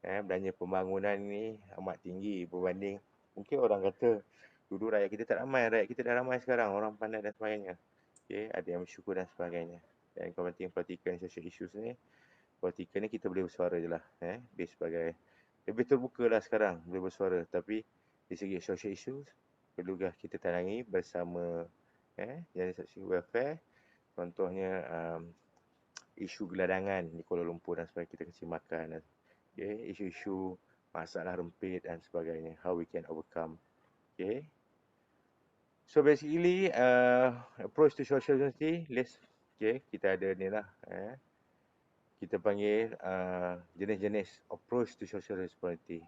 Belanja pembangunan ni amat tinggi berbanding, mungkin orang kata dulu rakyat kita tak ramai, rakyat kita dah ramai sekarang, orang pandai dan sebagainya. Okay, ada yang bersyukur dan sebagainya. Dan kalau penting perhatikan social issues ni, politika ni kita boleh bersuara je lah. Dia sebagai lebih terbuka lah sekarang boleh bersuara. Tapi di segi social issues perlugah kita tandangi bersama jadi social welfare. Contohnya isu geladangan di Kuala Lumpur dan sebagainya, kita kasi makan. Isu-isu masalah rempit dan sebagainya, how we can overcome. Okay. So basically approach to social responsibility, kita ada ni lah. Kita panggil jenis-jenis approach to social responsibility.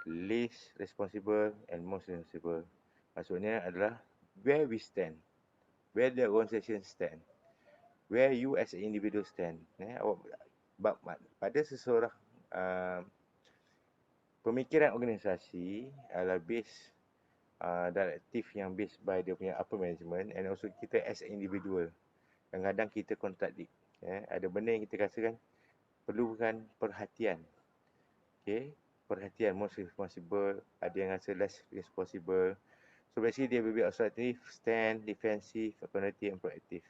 Least responsible and most responsible. Maksudnya adalah where we stand, where the organisation stand, where you as an individual stand. Pada seseorang pemikiran organisasi adalah base directive yang based by dia punya upper management, and also kita as an individual. Kadang-kadang kita contradict. Ada benda yang kita rasakan perlukan perhatian. Okay, perhatian, most responsible, ada yang rasa less responsible. So basically dia be assertive, stand, defensive, alternative and proactive.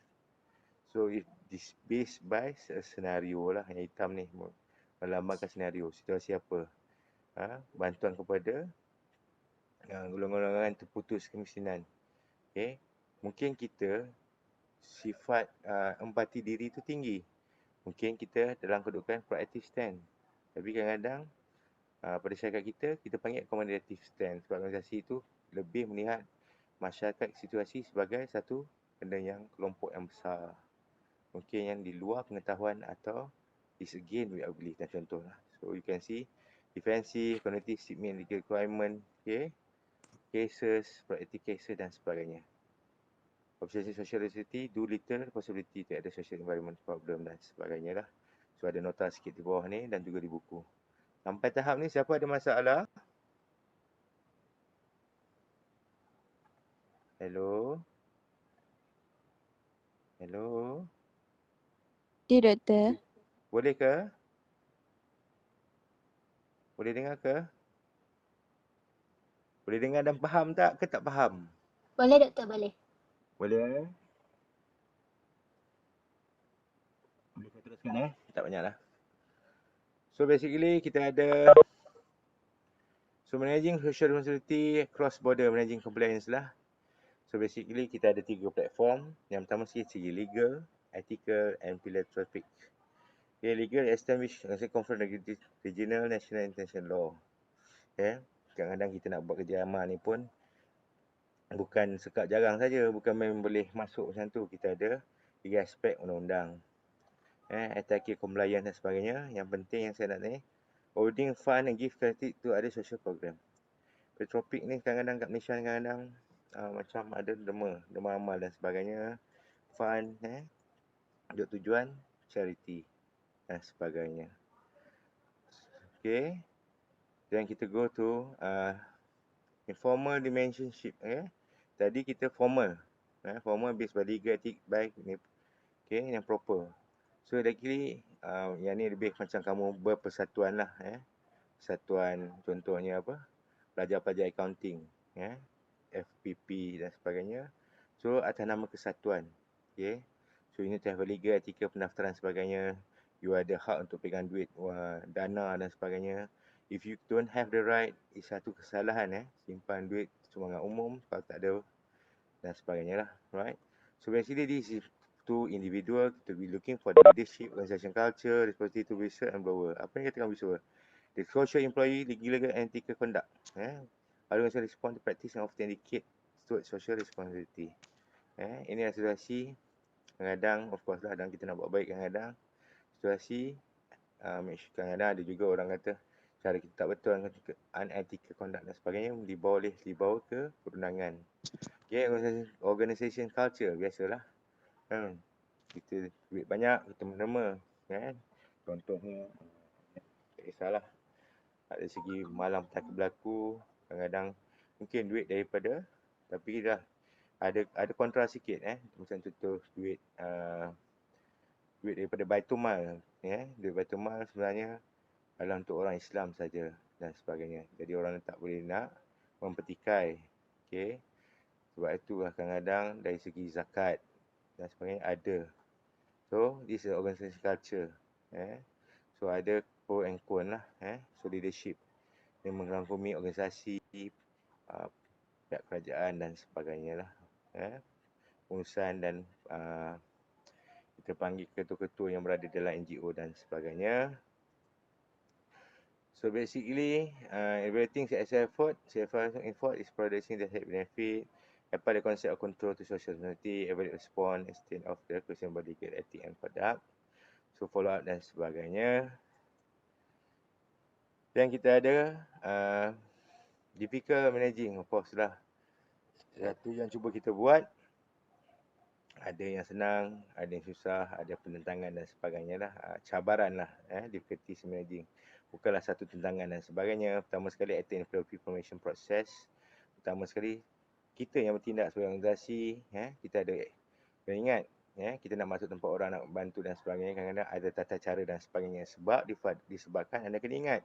So it is based by senario lah, yang hitam ni melambangkan senario, situasi apa. Bantuan kepada golongan-golongan terputus kemiskinan. Okay, mungkin kita sifat empati diri tu tinggi. Mungkin kita dalam kedudukan proactive stand. Tapi kadang-kadang pada syarikat kita panggil accommodative stand. Sebab organisasi itu lebih melihat masyarakat situasi sebagai satu benda yang kelompok yang besar. Mungkin yang di luar pengetahuan atau is again with our belief dan contoh lah. So you can see defensive, cognitive, statement, legal requirement, okay, cases, proactive cases dan sebagainya. Obsession social responsibility, do little possibility to ada social environment problem dan sebagainya lah. So ada nota sikit di bawah ni dan juga di buku. Sampai tahap ni siapa ada masalah? Hello? Hello? Ya, Doktor. Boleh ke? Boleh dengar ke? Boleh dengar dan faham tak ke tak faham? Boleh, Doktor, boleh. Boleh. Boleh saya teruskan tak banyak lah. So basically kita ada managing social responsibility, cross border managing compliance lah. So basically kita ada 3 platform. Yang pertama segi legal, ethical and philanthropic. Okay, legal established confront regional, national and international law. Okay. Kadang-kadang kita nak buat kerja amal ni pun bukan sekat jarang saja, bukan memang boleh masuk macam tu. Kita ada 3 aspek undang-undang. Ethical, compliance dan sebagainya. Yang penting yang saya nak ni, holding fund and give credit to other social program. Philanthropic ni kadang-kadang kat Malaysia kadang-kadang macam ada derma amal dan sebagainya. Fund untuk tujuan charity dan sebagainya. Okay. Then kita go to informal dimensionship. Tadi kita formal. Formal based by legal, ethic, by okay, yang proper. So actually yang ni lebih macam kamu berpersatuan lah. Persatuan contohnya apa? Pelajar-pelajar accounting. FPP dan sebagainya. So atas nama kesatuan. Okay. So you need to have a legal, ethical, pendaftaran sebagainya. You ada hak untuk pegang duit, dana dan sebagainya. If you don't have the right, it's satu kesalahan. Simpan duit sumbangan umum kalau tak ada dan sebagainya lah. Right. So basically this is to individual to be looking for the leadership, organization culture, responsibility to research and blah. Apa yang katakan visual? The social employee, legal and ethical conduct. Organization respond to practice and often indicate towards social responsibility. Ini adalah situasi kadang-kadang, of course lah, kadang kita nak buat baik kadang-kadang. Situasi, kadang-kadang ada juga orang kata cara kita tak betul, unethical conduct dan sebagainya, dibawa ke perundangan. Organization culture, biasalah. Kita duit banyak, kita menerima. Contohnya, tak kisahlah. Dari segi malam petaka berlaku, kadang-kadang mungkin duit daripada, tapi dah ada kontra sikit. Macam contoh duit daripada Baitul Mal. Duit Baitul Mal sebenarnya adalah untuk orang Islam saja dan sebagainya. Jadi orang tak boleh nak mempetikai. Okay. Sebab itulah kadang-kadang dari segi zakat dan sebagainya ada. So this is organization culture. So ada pro and con lah. So leadership yang merangkumi organisasi, pihak kerajaan dan sebagainya lah. Pengurusan dan kita panggil ketua-ketua yang berada dalam NGO dan sebagainya. So basically, evaluating CSR effort is producing the head benefit, apply the concept of control to social responsibility, evaluate response, extent of the question body legal, ethic and conduct. So follow up dan sebagainya. Yang kita ada, difficult managing, of course lah. Satu yang cuba kita buat, ada yang senang, ada yang susah, ada penentangan dan sebagainya lah. Cabaran lah, difficulties managing. Bukanlah satu tentangan dan sebagainya. Pertama sekali, attain information process. Pertama sekali, kita yang bertindak sebagai organisasi, kita ada, kena ingat, kita nak masuk tempat orang, nak bantu dan sebagainya, kadang-kadang ada tata cara dan sebagainya. Sebab disebabkan anda kena ingat,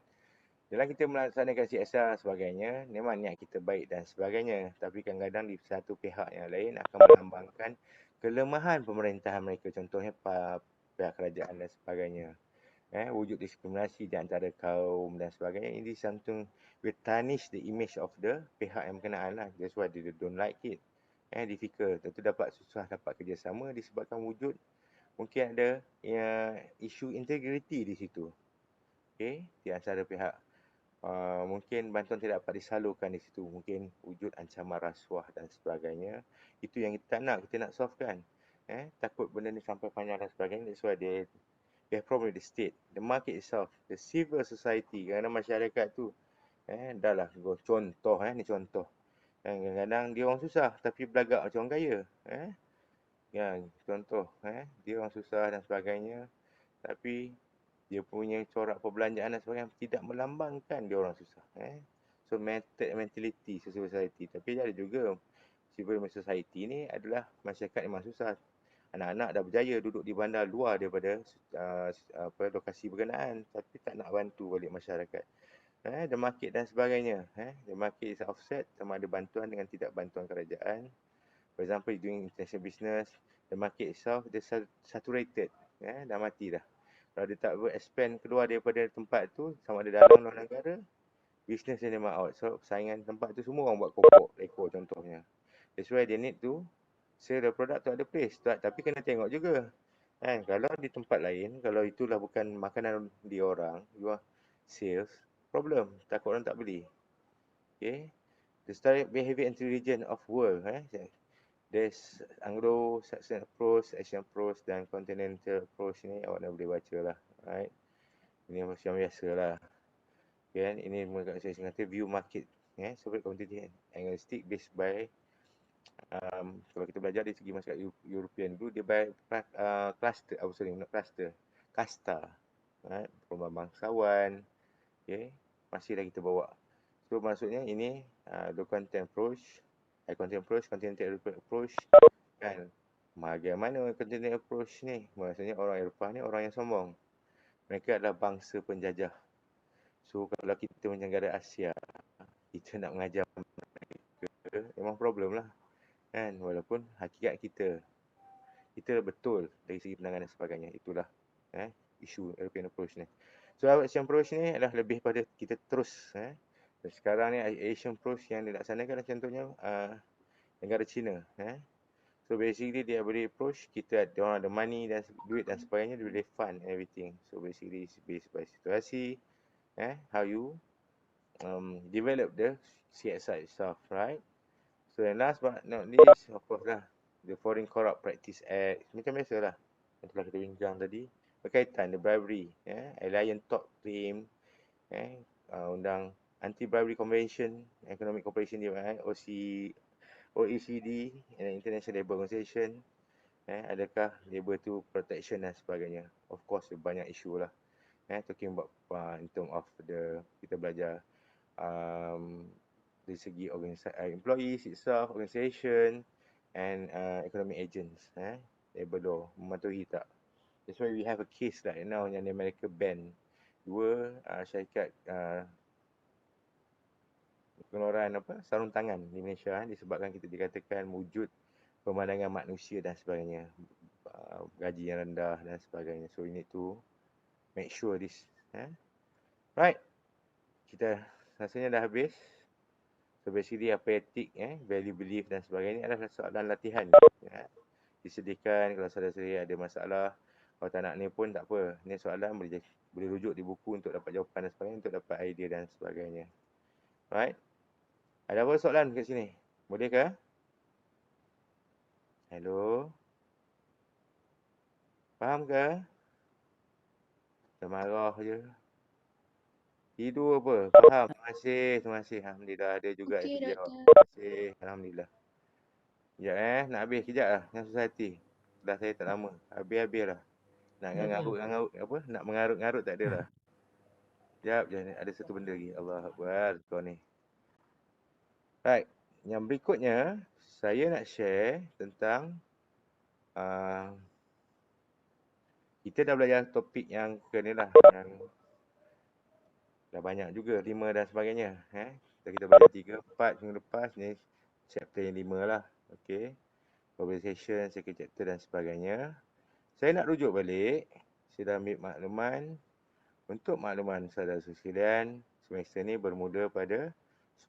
dalam kita melaksanakan CSR sebagainya, memang niat kita baik dan sebagainya. Tapi kadang-kadang di satu pihak yang lain akan melambangkan kelemahan pemerintahan mereka. Contohnya pihak kerajaan dan sebagainya. Wujud diskriminasi di antara kaum dan sebagainya. Ini something will tarnish the image of the pihak yang berkenaan lah. That's why they don't like it. Difficult. Tentu dapat susah dapat kerjasama disebabkan wujud mungkin ada isu integriti di situ. Di antara pihak. Mungkin bantuan tidak dapat disalurkan di situ. Mungkin wujud ancaman rasuah dan sebagainya. Itu yang kita nak solvekan. Takut benda ni sampai panjang dan sebagainya. That's why they have problem with the state, the market itself, the civil society. Kadang-kadang masyarakat tu, dah lah, contoh, ni contoh. Kadang-kadang dia orang susah tapi belagak macam orang kaya. Contoh, dia orang susah dan sebagainya. Tapi dia punya corak perbelanjaan dan sebagainya tidak melambangkan dia orang susah. So mentality civil society. Tapi ada juga civil society ni adalah masyarakat yang memang susah. Anak-anak dah berjaya duduk di bandar luar daripada lokasi berkenaan, tapi tak nak bantu balik masyarakat. The market dan sebagainya. The market is offset, sama ada bantuan dengan tidak bantuan kerajaan. For example, doing international business, the market itself is saturated. Dah mati dah. Kalau dia tak expand keluar daripada tempat tu, sama ada dalam luar negara, business dia memang out. So, saingan tempat tu semua orang buat kokok, ekor contohnya. That's why they need to sell the product to other place. Tapi kena tengok juga. Kalau di tempat lain, kalau itulah bukan makanan di orang, you are sales, problem. Takut orang tak beli. Okay. The study behavior and region of world. There's Anglo-Saxon approach, Asian approach dan continental approach ni awak dah boleh baca lah. Right. Ini macam biasa lah. Okay, ini saya kata view market. Sebagai quantity agnostic based by kalau kita belajar dari segi masyarakat European dulu, dia by cluster, kasta. Right. Perubahan bangsawan. Okay. Masih dah kita bawa. So maksudnya ini the content approach, continental approach. Kan, bahagian mana continental approach ni? Maksudnya orang Eropah ni orang yang sombong. Mereka adalah bangsa penjajah. So kalau kita macam negara Asia, kita nak mengajar mereka, memang problem lah. Kan? Walaupun hakikat kita betul dari segi penanganan dan sebagainya. Itulah isu European approach ni. So Asian approach ni adalah lebih pada kita terus dan sekarang ni Asian approach yang dilaksanakan contohnya negara China. So basically dia boleh approach kita, dia orang ada money dan duit dan sebagainya, dia boleh fund everything. So basically it's based by situasi, how you develop the CSI itself, right? So and last but not least, of course lah, the Foreign Corrupt Practice Act. Macam biasalah yang telah kita bincang tadi, berkaitan the bribery, Alliance Top Team, undang Anti-Bribery Convention, Economic Cooperation Development, OECD, and International Labour Organization. Adakah labor tu protection dan sebagainya. Of course, banyak isu lah. Talking about in term of kita belajar dari segi employees itself, organisation, and economic agents, labor law, mematuhi tak. That's why we have a case right now yang Amerika ban 2 syarikat pengeluaran sarung tangan di Malaysia disebabkan kita dikatakan wujud pemandangan manusia dan sebagainya, gaji yang rendah dan sebagainya. So we need to make sure this. Right, kita rasanya dah habis. So basically apa etik, value, belief dan sebagainya adalah soalan latihan. Disediakan kalau saudara-saudara ada masalah. Kalau tak nak ni pun tak apa. Ni soalan boleh rujuk di buku untuk dapat jawapan dan sebagainya, untuk dapat idea dan sebagainya. Right? Ada apa soalan kat sini? Boleh ke? Hello? Faham ke? Dah marah je. Tidur apa? Faham. Terima kasih. Alhamdulillah ada juga yang Okey, terjawab. doktor. Terima kasih. Alhamdulillah. Sekejap nak habis kejap lah. Jangan susah hati. Dah saya tak lama. Habis-habis lah. Nak ngarut-ngarut apa? Nak mengarut-ngarut tak ada lah. Sekejap je. Ada satu benda lagi. Allah Akbar. Kau ni. Right. Yang berikutnya, saya nak share tentang kita dah belajar topik yang ke ni lah. Yang dah banyak juga, 5 dan sebagainya. Kita belajar 3, 4 minggu lepas. Ni chapter yang 5 lah. Okay. Conversation, second chapter dan sebagainya. Saya nak rujuk balik. Saya dah ambil makluman. Untuk makluman saudara sekalian, semester ni bermula pada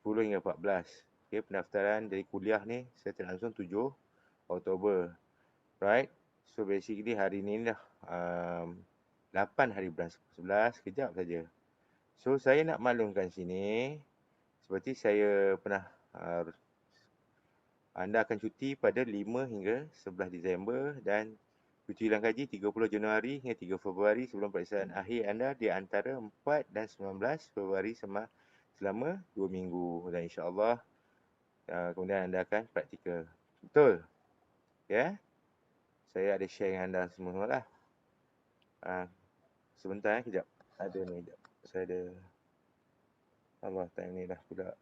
10 hingga 14. Okay, pendaftaran dari kuliah ni saya terlangsung 7 Oktober. Right. So basically hari ni dah 8 hari bulan 11. Sekejap saja. So saya nak maklumkan sini, seperti saya pernah anda akan cuti pada 5 hingga 11 Disember dan cuti ulang kaji 30 Januari hingga 3 Februari sebelum peperiksaan akhir anda di antara 4 dan 19 Februari selama 2 minggu dan insya-Allah kemudian anda akan praktikal. Betul? Ya? Saya ada share dengan anda semua lah. Sebentar kejap. Ada ni kejap. Saya ada Allah time ni dah pula.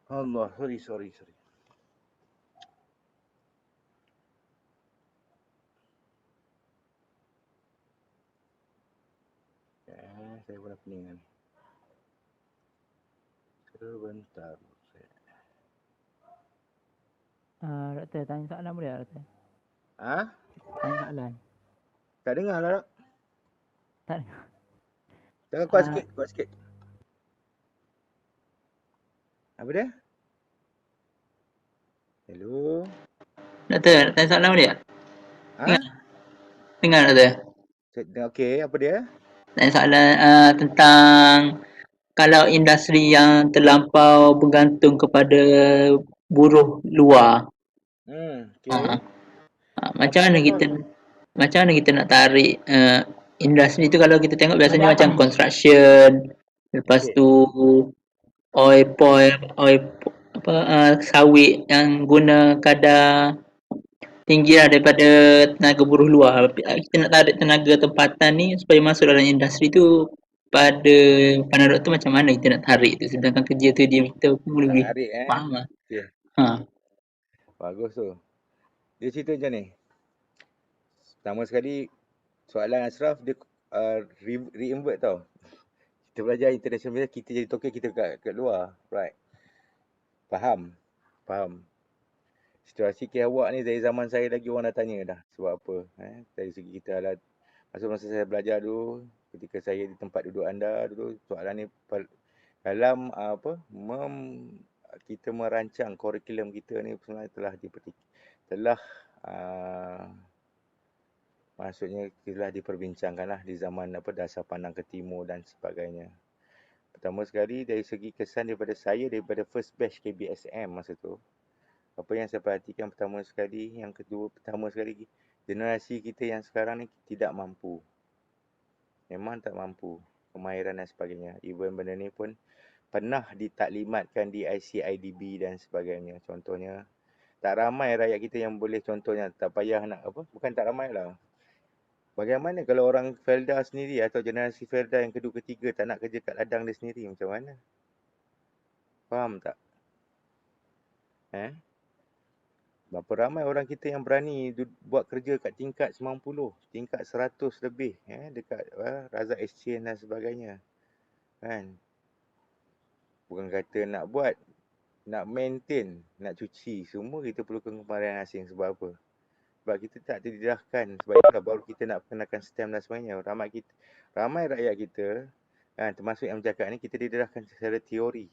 Allah, sorry. Saya pun dah pening kan. Sebentar. Doktor, tanya soalan boleh tak, doktor? Tanya soalan. Tak dengar lah, Dok. Tak dengar. Jangan kuat sikit. Apa dia? Hello? Doktor, tanya soalan dia? Ha? Dengar doktor? Okey, apa dia? Tanya soalan tentang kalau industri yang terlampau bergantung kepada buruh luar. Okey. Macam mana kita nak tarik industri tu? Kalau kita tengok biasanya macam construction, lepas Okey. tu sawit yang guna kadar tinggi lah daripada tenaga buruh luar. Kita nak tarik tenaga tempatan ni supaya masuk dalam industri tu, pada pandangan doktor macam mana kita nak tarik tu, sedangkan kerja tu kita pun boleh Tarik faham lah. Okey. Bagus tu. Dia cerita macam ni. Pertama sekali soalan Ashraf dia reinvert tau. Kita belajar international business, kita jadi token, kita kat luar. Right. Faham. Situasi kes awak ni dari zaman saya lagi orang dah tanya dah. Sebab apa? Dari segi kita alat. Masa saya belajar dulu, ketika saya di tempat duduk anda dulu, soalan ni dalam kita merancang kurikulum kita ni sebenarnya maksudnya telah diperbincangkanlah di zaman dasar pandang ke timur dan sebagainya. Pertama sekali dari segi kesan daripada first batch KBSM masa tu, apa yang saya perhatikan pertama sekali, generasi kita yang sekarang ni tidak mampu. Memang tak mampu, kemahiran dan sebagainya. Even benda ni pun pernah ditaklimatkan di ICIDB dan sebagainya. Contohnya, tak ramai rakyat kita yang boleh, contohnya tak payah nak bukan tak ramai lah. Bagaimana kalau orang Felda sendiri atau generasi Felda yang kedua ketiga tak nak kerja kat ladang dia sendiri, macam mana? Faham tak? Berapa ramai orang kita yang berani buat kerja kat tingkat 90, tingkat 100 lebih, dekat Razak Exchange dan sebagainya. Kan? Bukan kata nak buat, nak maintain, nak cuci, semua kita perlukan kemahiran asing. Sebab apa? Sebab kita tak didedahkan. Sebab itulah baru kita nak perkenalkan STEM dan sebagainya. Ramai rakyat kita, termasuk yang bercakap ni, kita didedahkan secara teori.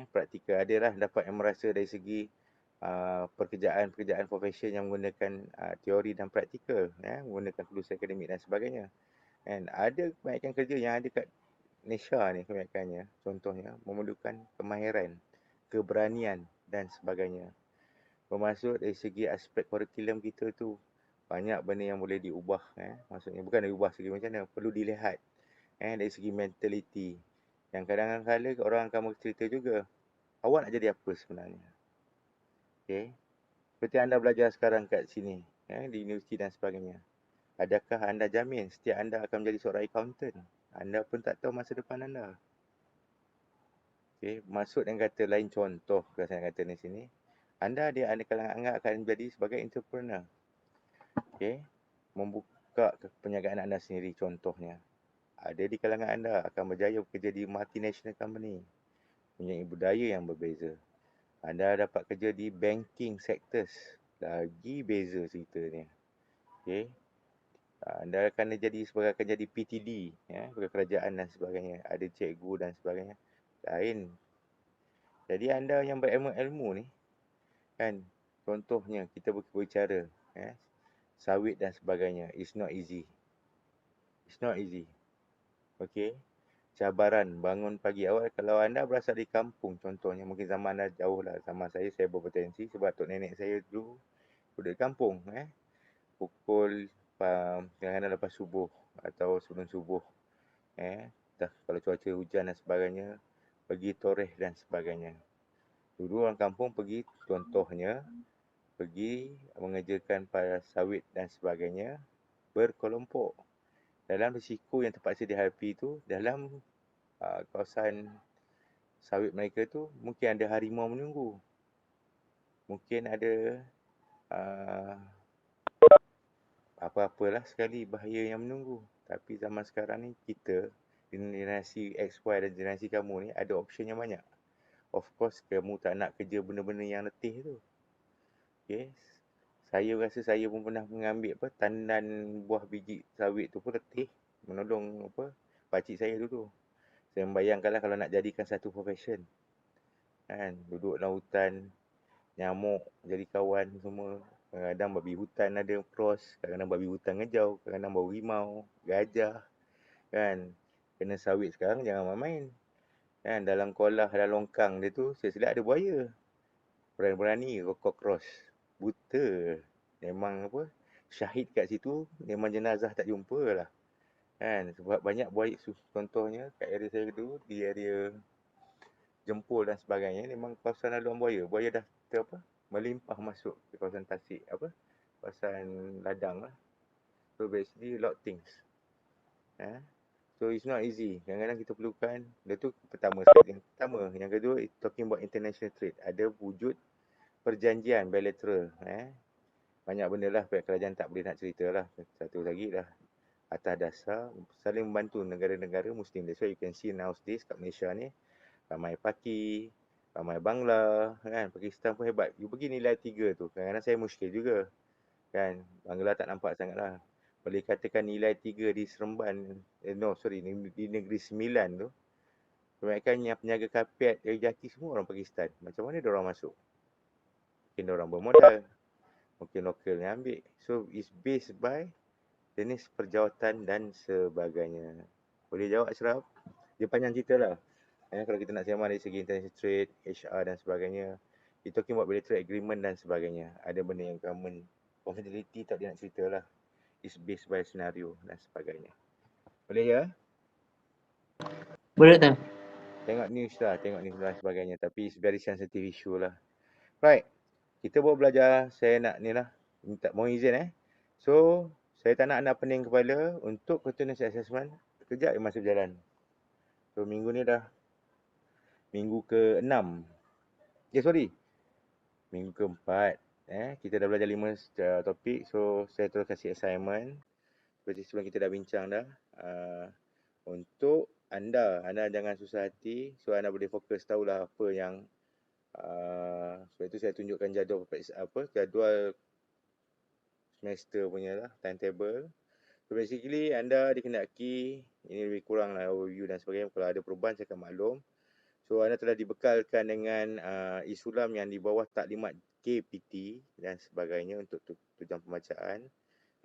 Praktikal adalah dapat yang merasa dari segi pekerjaan profession yang menggunakan teori dan praktikal, menggunakan lulusan akademik dan sebagainya. And ada kebanyakan kerja yang ada kat Malaysia ni, kebanyakannya contohnya memerlukan kemahiran, keberanian dan sebagainya. Bermaksud dari segi aspek kurikulum kita tu banyak benda yang boleh diubah. Maksudnya bukan diubah segi macam mana, perlu dilihat dari segi mentality. Yang kadang-kadang orang akan bercerita juga, awak nak jadi apa sebenarnya? Okay. Seperti anda belajar sekarang kat sini, di universiti dan sebagainya. Adakah anda jamin setiap anda akan menjadi seorang accountant? Anda pun tak tahu masa depan anda. Okay. Maksud yang kata lain contoh, kalau saya kata di sini, anda kalangan akan menjadi sebagai entrepreneur. Okay. Membuka perniagaan anda sendiri contohnya. Ada di kalangan anda akan berjaya bekerja di multinational company. Punya budaya yang berbeza. Anda dapat kerja di banking sectors. Lagi beza ceritanya. Okay. Anda akan jadi PTD, sebagai kerajaan dan sebagainya. Ada cikgu dan sebagainya. Lain. Jadi anda yang berilmu ni, kan, contohnya kita berbicara, sawit dan sebagainya. It's not easy. Okay. Cabaran bangun pagi awal. Kalau anda berasal di kampung contohnya, mungkin zaman anda jauh lah. Zaman saya berpotensi sebab tok nenek saya dulu duduk di kampung. Pukul kadang-kadang lepas subuh atau sebelum subuh. Kalau cuaca hujan dan sebagainya, pergi toreh dan sebagainya. Dulu orang kampung pergi, contohnya, pergi mengerjakan pada sawit dan sebagainya, berkelompok. Dalam risiko yang terpaksa dihadapi tu, dalam kawasan sawit mereka tu, mungkin ada harimau menunggu. Mungkin ada apa-apalah sekali bahaya yang menunggu. Tapi zaman sekarang ni, kita, generasi XY dan generasi kamu ni, ada option yang banyak. Of course, kamu tak nak kerja benda-benda yang letih tu. Okay. Saya rasa saya pun pernah mengambil tandan buah biji sawit tu pun letih. Menolong pakcik saya dulu. Saya membayangkanlah kalau nak jadikan satu profession. Kan, duduk dalam hutan, nyamuk jadi kawan semua. Kadang-kadang babi hutan ada cross, kadang-kadang babi hutan ngejau, kadang-kadang bau rimau, gajah. Kan, kena sawit sekarang jangan main-main. Kan, dalam kolah, dalam longkang dia tu, silap ada buaya. Berani-berani kau cross. Buta. Memang apa, syahid kat situ, memang jenazah tak jumpa lah. Kan, sebab banyak buaya, contohnya kat area saya tu, di area Jempol dan sebagainya, memang kawasan laluan buaya. Buaya dah melimpah masuk ke kawasan Tasik, kawasan ladang lah. So basically a lot things. So it's not easy. Kadang-kadang kita perlukan, dia tu pertama sekali. Yang kedua, talking about international trade. Ada wujud perjanjian bilateral. Banyak benda lah pihak kerajaan tak boleh nak cerita lah. Satu lagi lah, atas dasar saling membantu negara-negara Muslim. That's why you can see nowadays kat Malaysia ni, ramai Paki, ramai Bangla, kan. Pakistan pun hebat. You pergi nilai 3 tu, kadang-kadang saya muskil juga. Kan, Bangla tak nampak sangat lah. Boleh katakan nilai 3 di Seremban, di Negeri Sembilan tu, kebanyakan yang penjaga kapet, jati semua orang Pakistan. Macam mana diorang masuk? Mungkin diorang bermodal, mungkin lokal yang ambil. So, it's based by jenis perjawatan dan sebagainya. Boleh jawab, Ashraf? Dia panjang cerita lah. Kalau kita nak sembang dari segi international trade, HR dan sebagainya, we talking about bilateral agreement dan sebagainya. Ada benda yang confidentiality tak dia nak cerita lah. It's based by scenario dan sebagainya. Boleh ya? Boleh tak? Tengok news dan sebagainya. Tapi it's very sensitive issue lah. Right. Kita baru belajar, saya nak ni lah, minta mohon izin So, saya tak nak anda pening kepala untuk continuous assessment. Kejap masa berjalan. So, minggu ni dah minggu ke-6. Minggu ke-4. Kita dah belajar 5 topik. So, saya terus kasih assignment. Seperti sebelum kita dah bincang dah. Untuk anda jangan susah hati. So, anda boleh fokus tahulah apa yang sebab itu saya tunjukkan jadual semester punya lah, timetable. So, basically anda dikenaki, ini lebih kurang lah overview dan sebagainya. Kalau ada perubahan saya akan maklum. So, anda telah dibekalkan dengan isulam yang di bawah taklimat KPT dan sebagainya untuk tujuan pembacaan.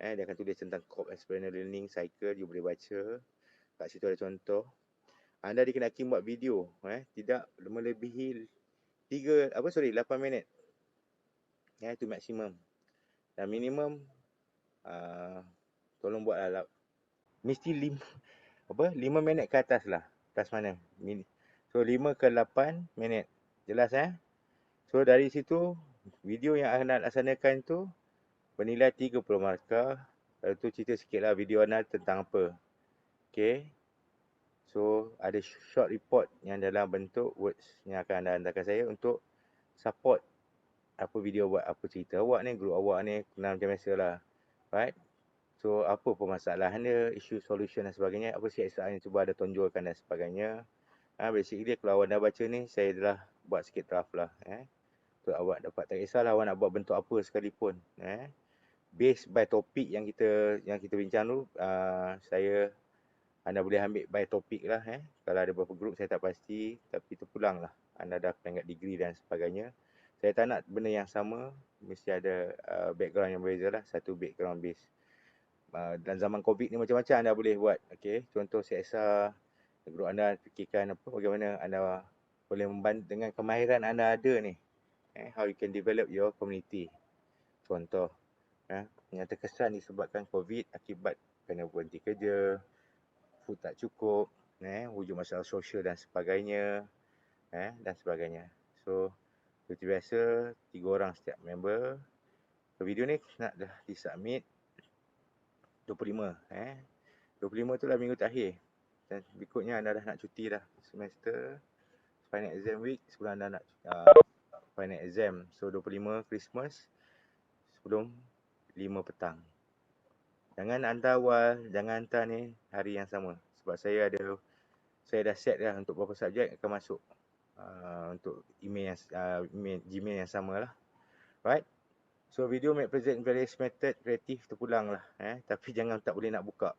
Dia akan tulis tentang COP Explainer Learning Cycle, you boleh baca. Kat situ ada contoh. Anda dikenaki buat video, tidak melebihi 8 minit. Itu maksimum. Dan minimum tolong buatlah mesti 5 minit ke atas lah. Atas mana? So 5 ke 8 minit. Jelas So dari situ video yang anda laksanakan tu bernilai 30 markah. Lepas tu cerita sikit lah video anda tentang apa. Okay. So ada short report yang dalam bentuk words yang akan anda hantarkan saya untuk support apa video buat, apa cerita awak ni, group awak ni, kenal macam biasa lah. Right. So apa permasalahan dia, isu solution dan sebagainya, apa siasat yang cuba ada tonjolkan dan sebagainya. Basically kalau awak dah baca ni, saya dah buat sikit draft lah. Untuk awak dapat, tak kisahlah awak nak buat bentuk apa sekalipun. Based by topik yang kita bincang tu, anda boleh ambil by topik lah. Kalau ada beberapa group saya tak pasti, tapi terpulang lah. Anda dah peringkat degree dan sebagainya. Saya tak nak benda yang sama, mesti ada background yang berbeza lah. Satu background base. Dalam zaman COVID ni macam-macam anda boleh buat. Okay, contoh CSR, group anda fikirkan bagaimana anda boleh membantu dengan kemahiran anda ada ni. How you can develop your community. Contoh, yang terkesan disebabkan COVID akibat kena berhenti kerja, food tak cukup, wujud masalah sosial dan sebagainya, dan sebagainya. So, seperti biasa, 3 orang setiap member. So, video ni nak dah disubmit 25. 25 tu lah minggu terakhir. Dan berikutnya anda dah nak cuti dah semester, final exam week, sebelum anda nak final exam. So 25 Christmas sebelum 5 petang. Jangan hantar awal, jangan hantar ni hari yang sama. Sebab saya dah set dah untuk beberapa subjek akan masuk untuk email Gmail yang sama lah. Right. So video make present various method kreatif terpulang lah. Tapi jangan tak boleh nak buka.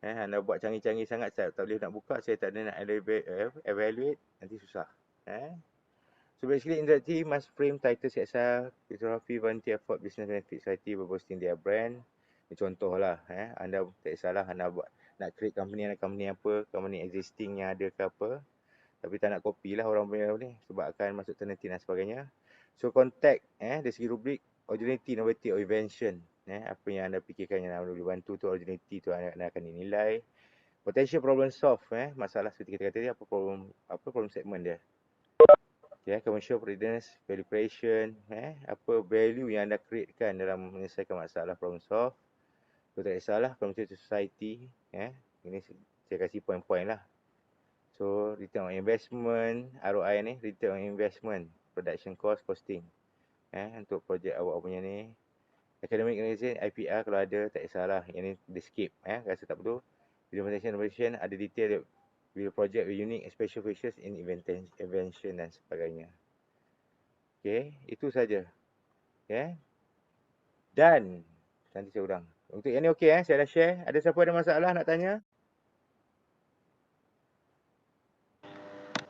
Anda buat canggih-canggih sangat, saya tak boleh nak buka, saya tak ada nak evaluate, nanti susah. So basically, industry must frame title CSR, philosophy, volunteer effort, business benefit, society by boosting their brand. Ini contoh lah, anda tak kisahlah anda buat, nak create company apa, company existing yang ada ke apa. Tapi tak nak copy lah orang punya ni, sebab akan masuk tenancy dan sebagainya. So contact, dari segi rubrik, originality, novelty or invention. Apa yang anda fikirkan yang anda boleh bantu tu, originality tu anda akan dinilai. Potential problem solve, masalah seperti kita kata dia, apa problem segment dia. Commercial readiness, value creation, apa value yang anda createkan dalam menyelesaikan masalah problem solve. So tak kisahlah, contribute to society, ini saya kasih point-point lah. So return on investment, ROI ni, return on investment, production cost, costing. Untuk projek awak punya ni. Academic organization, IPR kalau ada, tak kisahlah. Yang ni di skip, rasa tak perlu. Implementation innovation, ada detail bila project with unique and special features in invention dan sebagainya. Okay, itu saja. Dan nanti saya ulang. Untuk yang ni okey, saya dah share. Ada siapa ada masalah nak tanya?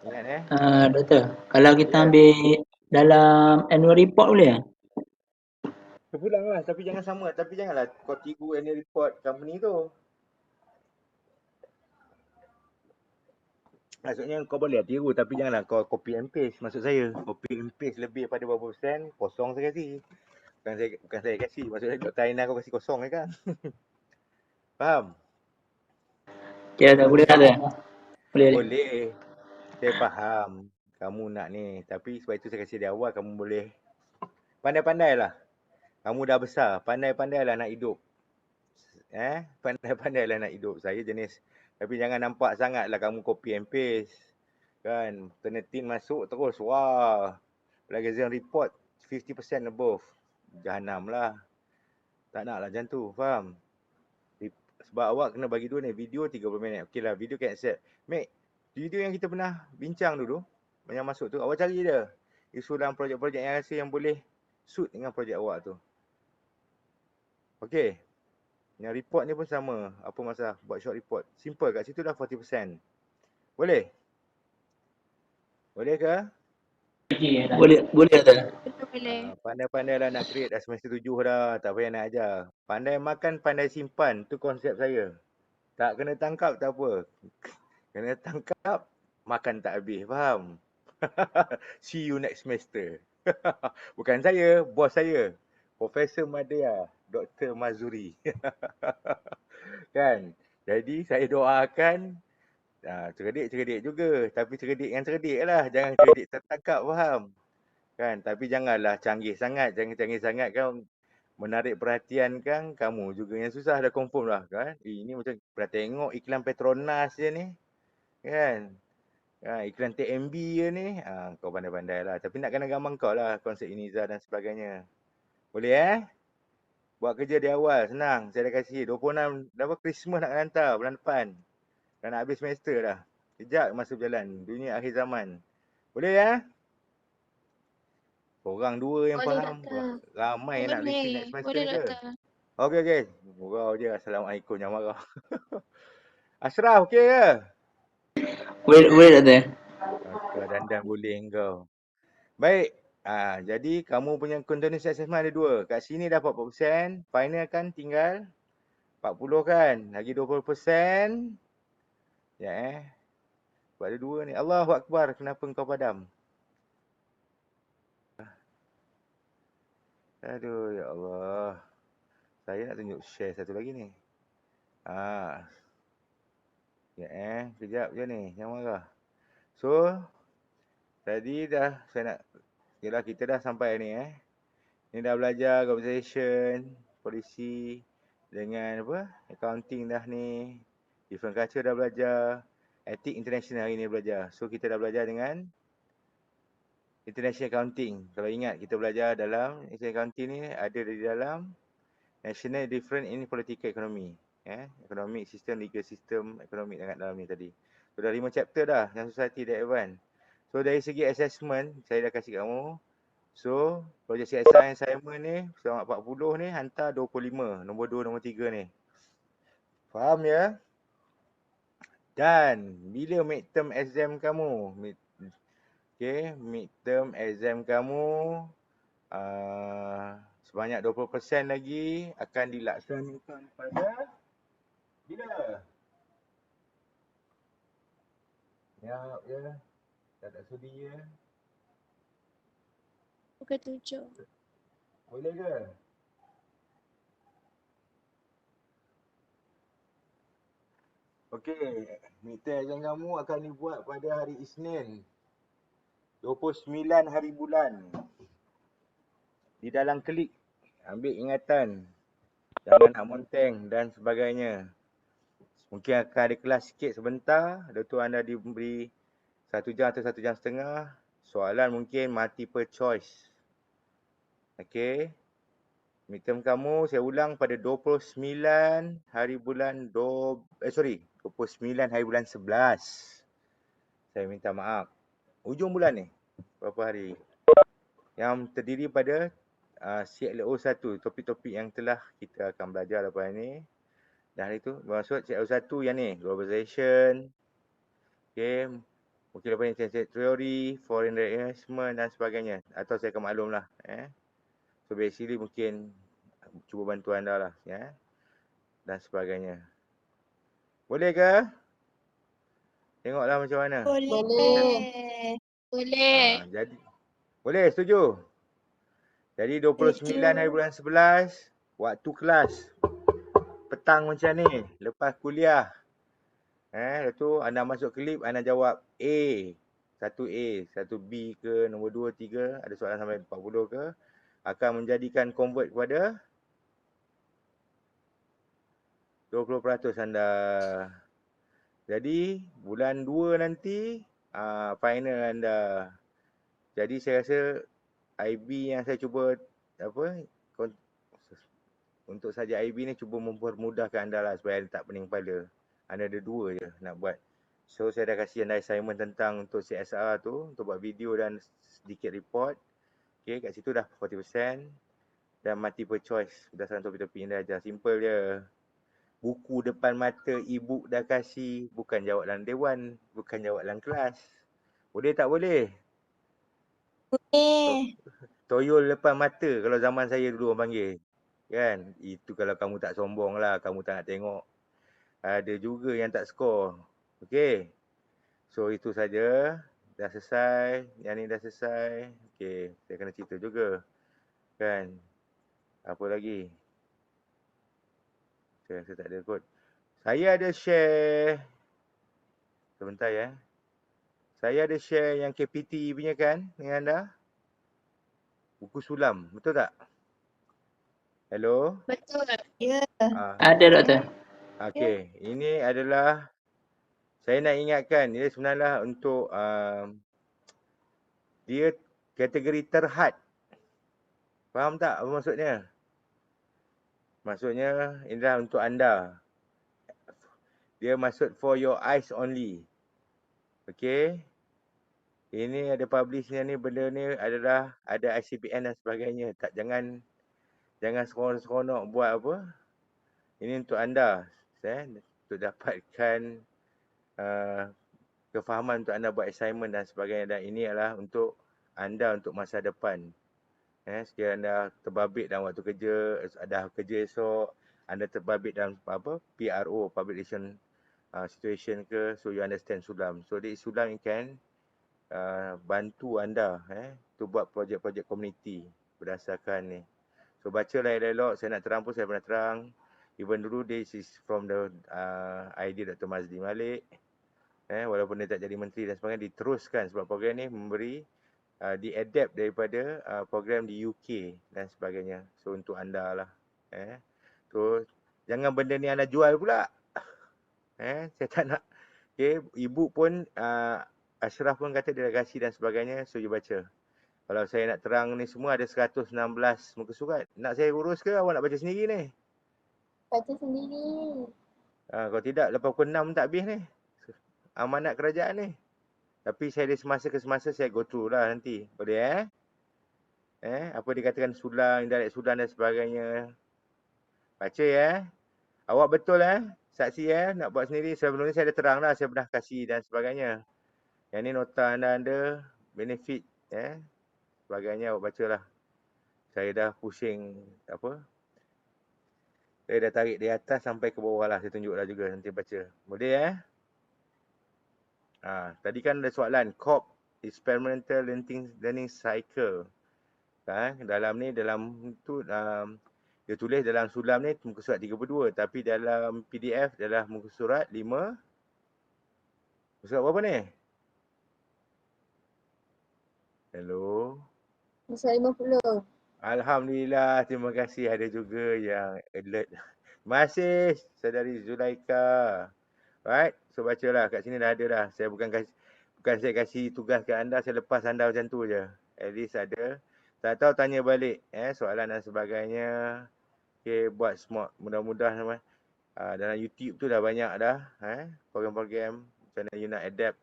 Ingat Doktor, kalau kita Ya. ambil dalam annual report boleh tak? Terpulang lah, tapi jangan sama. Tapi janganlah kau tiru annual report company tu. Maksudnya kau boleh tiru, tapi janganlah kau copy and paste. Maksud saya, copy and paste lebih pada berapa persen, kosong saya kasih. Bukan saya kasih. Maksudnya Dr. Aina kau kasih kosong kan? Faham? Kira tak boleh tak ada? Boleh. Boleh. Saya faham. Kamu nak ni. Tapi sebab itu saya kasih di awal, kamu boleh. Pandai-pandailah. Kamu dah besar. Pandai-pandailah nak hidup. Pandai-pandailah nak hidup. Saya jenis. Tapi jangan nampak sangatlah kamu copy and paste. Kan. Tenetin masuk terus. Wah. Plagiarism report 50% above. Jahanam lah. Tak nak lah macam tu. Faham? Sebab awak kena bagi dua ni. Video 30 minit. Okey lah. Video can accept. Make video yang kita pernah bincang dulu. Yang masuk tu. Awak cari dia. Isu dalam projek-projek yang rasa yang boleh suit dengan projek awak tu. Okey. Yang report ni pun sama. Apa masalah buat short report. Simple kat situ dah 40%. Boleh? Boleh ke? Boleh tak? Boleh. Pandai-pandailah nak create dah semester 7 dah. Tak payah nak ajar. Pandai makan, pandai simpan. Tu konsep saya. Tak kena tangkap tak apa. Kena tangkap, makan tak habis. Faham? See you next semester. Bukan saya, bos saya. Profesor Madya, Dr. Mazuri. Kan? Jadi saya doakan cerdik-cerdik juga. Tapi cerdik yang cerdik lah. Jangan cerdik tertangkap, faham? Kan? Tapi janganlah canggih sangat. Jangan canggih sangat kan. Menarik perhatian kan. Kamu juga yang susah dah confirm lah. Kan? Ini macam pernah tengok iklan Petronas je ni. Kan? Iklan TMB je ni. Kau pandai-pandai lah. Tapi nak kena gambar kau lah. Konsep Iniza dan sebagainya. Boleh Buat kerja di awal. Senang. Saya dah kasih 26. Dah Christmas nak hantar bulan depan. Dah nak habis semester dah. Kejap masa berjalan. Dunia akhir zaman. Boleh Korang dua yang Boleh, faham. doktor. Ramai nak receive Boleh. next semester Boleh, ke? doktor. Okey. Gurau je. Assalamualaikum. Jangan marah. Ashraf, okey ke? Boleh tak ada? Kau dandan boleh kau. Baik. Jadi kamu punya continuous assessment ada 2. Kat sini dah 40%. Final kan tinggal 40 kan. Lagi 20%. Ya Sebab ada 2 ni. Allahu Akbar. Kenapa kau padam? Aduh, ya Allah. Saya nak tunjuk share satu lagi ni. Kejap je ni. Jangan marah. So, tadi dah saya nak, yalah kita dah sampai ni Ni dah belajar conversation, polisi dengan apa? Accounting dah ni. Different culture dah belajar. Ethic international hari ni belajar. So kita dah belajar dengan international accounting. Kalau ingat kita belajar dalam international accounting ni ada di dalam national different in political economy. Economic system, legal system, economic dekat dalam ni tadi. So dah 5 chapter dah yang society dah advance. So dari segi assessment saya dah kasih kamu. So projek CSR assignment ni selama 40 ni hantar 25. Nombor 2, nombor 3 ni. Faham ya? Dan bila midterm exam kamu? Okey, midterm exam kamu sebanyak 20% lagi akan dilaksanakan pada bila? Ya, tak sudi ya. Pukul 7. Boleh ke? Okey, midterm exam kamu akan dibuat pada hari Isnin. 29 hari bulan. Di dalam klik, ambil ingatan. Jangan nak monteng dan sebagainya. Mungkin akan ada kelas sikit sebentar. Lepas tu anda diberi 1 jam atau 1 jam setengah. Soalan mungkin multiple choice. Okey. Midterm kamu saya ulang pada 29 hari bulan 29 hari bulan 11. Saya minta maaf. Hujung bulan ni. Berapa hari? Yang terdiri pada CLO 1, topik-topik yang telah kita akan belajar lepas ni. Dan hari tu bermaksud CLO 1 yang ni, globalization. Okay. Mungkin lepas ni change theory, foreign direct investment dan sebagainya. Atau saya akan maklum lah. So basically mungkin cuba bantu anda lah. Dan sebagainya. Boleh ke? Tengoklah macam mana. Boleh. Boleh. Jadi boleh, setuju? Jadi 29 hari bulan 11, waktu kelas. Petang macam ni, lepas kuliah. Lepas tu anda masuk klip, anda jawab A. 1A, 1B ke, nombor 2, 3, ada soalan sampai 40 ke. Akan menjadikan convert kepada 20% anda. Jadi bulan 2 nanti final anda. Jadi saya rasa IB yang saya cuba untuk saja IB ni cuba mempermudahkan anda lah supaya anda tak pening kepala. Anda ada 2 je nak buat. So saya dah kasih anda assignment tentang untuk CSR tu, untuk buat video dan sedikit report. Okay, kat situ dah 40%. Dan multiple choice. Berdasarkan topik-topik yang dah ajar. Simple je. Buku depan mata, e-book dah kasih. Bukan jawab dalam dewan. Bukan jawab dalam kelas. Boleh tak boleh? Boleh. Toyol depan mata kalau zaman saya dulu orang panggil. Kan? Itu kalau kamu tak sombong lah. Kamu tak nak tengok. Ada juga yang tak skor. Okey. So itu saja. Dah selesai. Yang ni dah selesai. Okey. Saya kena cerita juga. Kan? Apa lagi? Saya rasa tak ada kot. Saya ada share. Sebentar ya. Saya ada share yang KPT punya kan dengan anda. Buku sulam. Betul tak? Hello? Betul. Ya. Ada doktor. Okey. Ini adalah saya nak ingatkan. Dia sebenarnya untuk dia kategori terhad. Faham tak apa maksudnya? Maksudnya inilah untuk anda. Dia maksud for your eyes only. Okey. Ini ada publishnya ni, benda ni adalah ada ICBN dan sebagainya. Jangan seronok-seronok buat apa. Ini untuk anda. Untuk dapatkan kefahaman untuk anda buat assignment dan sebagainya. Dan ini adalah untuk anda untuk masa depan. Sekiranya anda terbabit dalam waktu kerja, ada kerja esok, anda terbabit dalam PRO, public relation situation ke, so you understand sulam. So this sulam can bantu anda to buat projek-projek komuniti berdasarkan ni. So bacalah elok-elok, saya nak terang pun saya pernah terang. Even dulu this is from the idea Dr. Mazli Malik. Walaupun dia tak jadi menteri dan sebagainya, diteruskan sebab program ni memberi diadapt daripada program di UK dan sebagainya. So untuk anda lah. So jangan benda ni anda jual pula. Saya tak nak. Okay, ibu pun Ashraf pun kata dia dah kasih dan sebagainya. So you baca. Kalau saya nak terang ni semua ada 116 muka surat. Nak saya urus ke awak nak baca sendiri ni? Baca sendiri. Kalau tidak lepas pukul 6 tak habis ni. Amanat kerajaan ni. Tapi saya ada semasa ke semasa saya go through lah nanti. Boleh apa dikatakan sulang, indirect sulang dan sebagainya. Baca Awak betul saksi nak buat sendiri. Sebelum ni saya dah terang lah, saya pernah kasih dan sebagainya. Yang ni nota anda benefit sebagainya awak bacalah. Saya dah pusing saya dah tarik dari atas sampai ke bawah lah. Saya tunjuk dah juga nanti baca. Boleh tadi kan ada soalan COP, experimental learning cycle. Dalam tu dia tulis dalam sulam ni muka surat 32, tapi dalam PDF adalah muka surat 5. Muka surat berapa ni? Hello. Masa 50. Alhamdulillah, terima kasih ada juga yang alert. Terima kasih saudari Zulaika. Right, so bacalah kat sini dah ada dah. Saya bukan saya kasih tugas kat anda, saya lepas anda macam tu je. At least ada. Tak tahu tanya balik soalan dan sebagainya. Okay, buat smart. Mudah-mudahan dalam YouTube tu dah banyak dah program-program macam mana you nak adapt.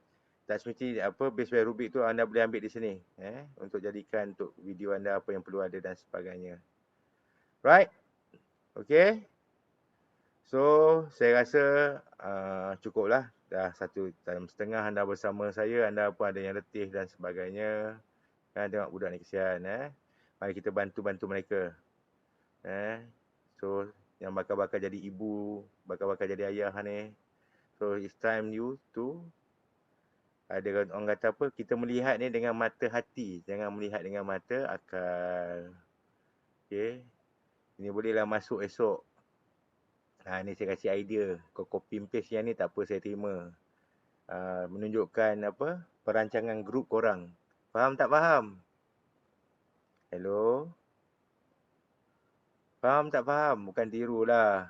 Tak semesti base by Rubik tu anda boleh ambil di sini untuk jadikan untuk video anda apa yang perlu ada dan sebagainya. Right? Okay. So, saya rasa cukuplah. Dah 1 jam setengah anda bersama saya. Anda pun ada yang letih dan sebagainya. Tengok budak ni kesian. Mari kita bantu-bantu mereka. So, yang bakal-bakal jadi ibu, bakal-bakal jadi ayah ni. So, it's time you to ada orang kata kita melihat ni dengan mata hati, jangan melihat dengan mata akal. Okay. Ini bolehlah masuk esok. Ni saya kasih idea. Kau copy paste yang ni tak apa, saya terima. Menunjukkan perancangan grup korang. Faham tak faham? Hello? Faham tak faham? Bukan tirulah.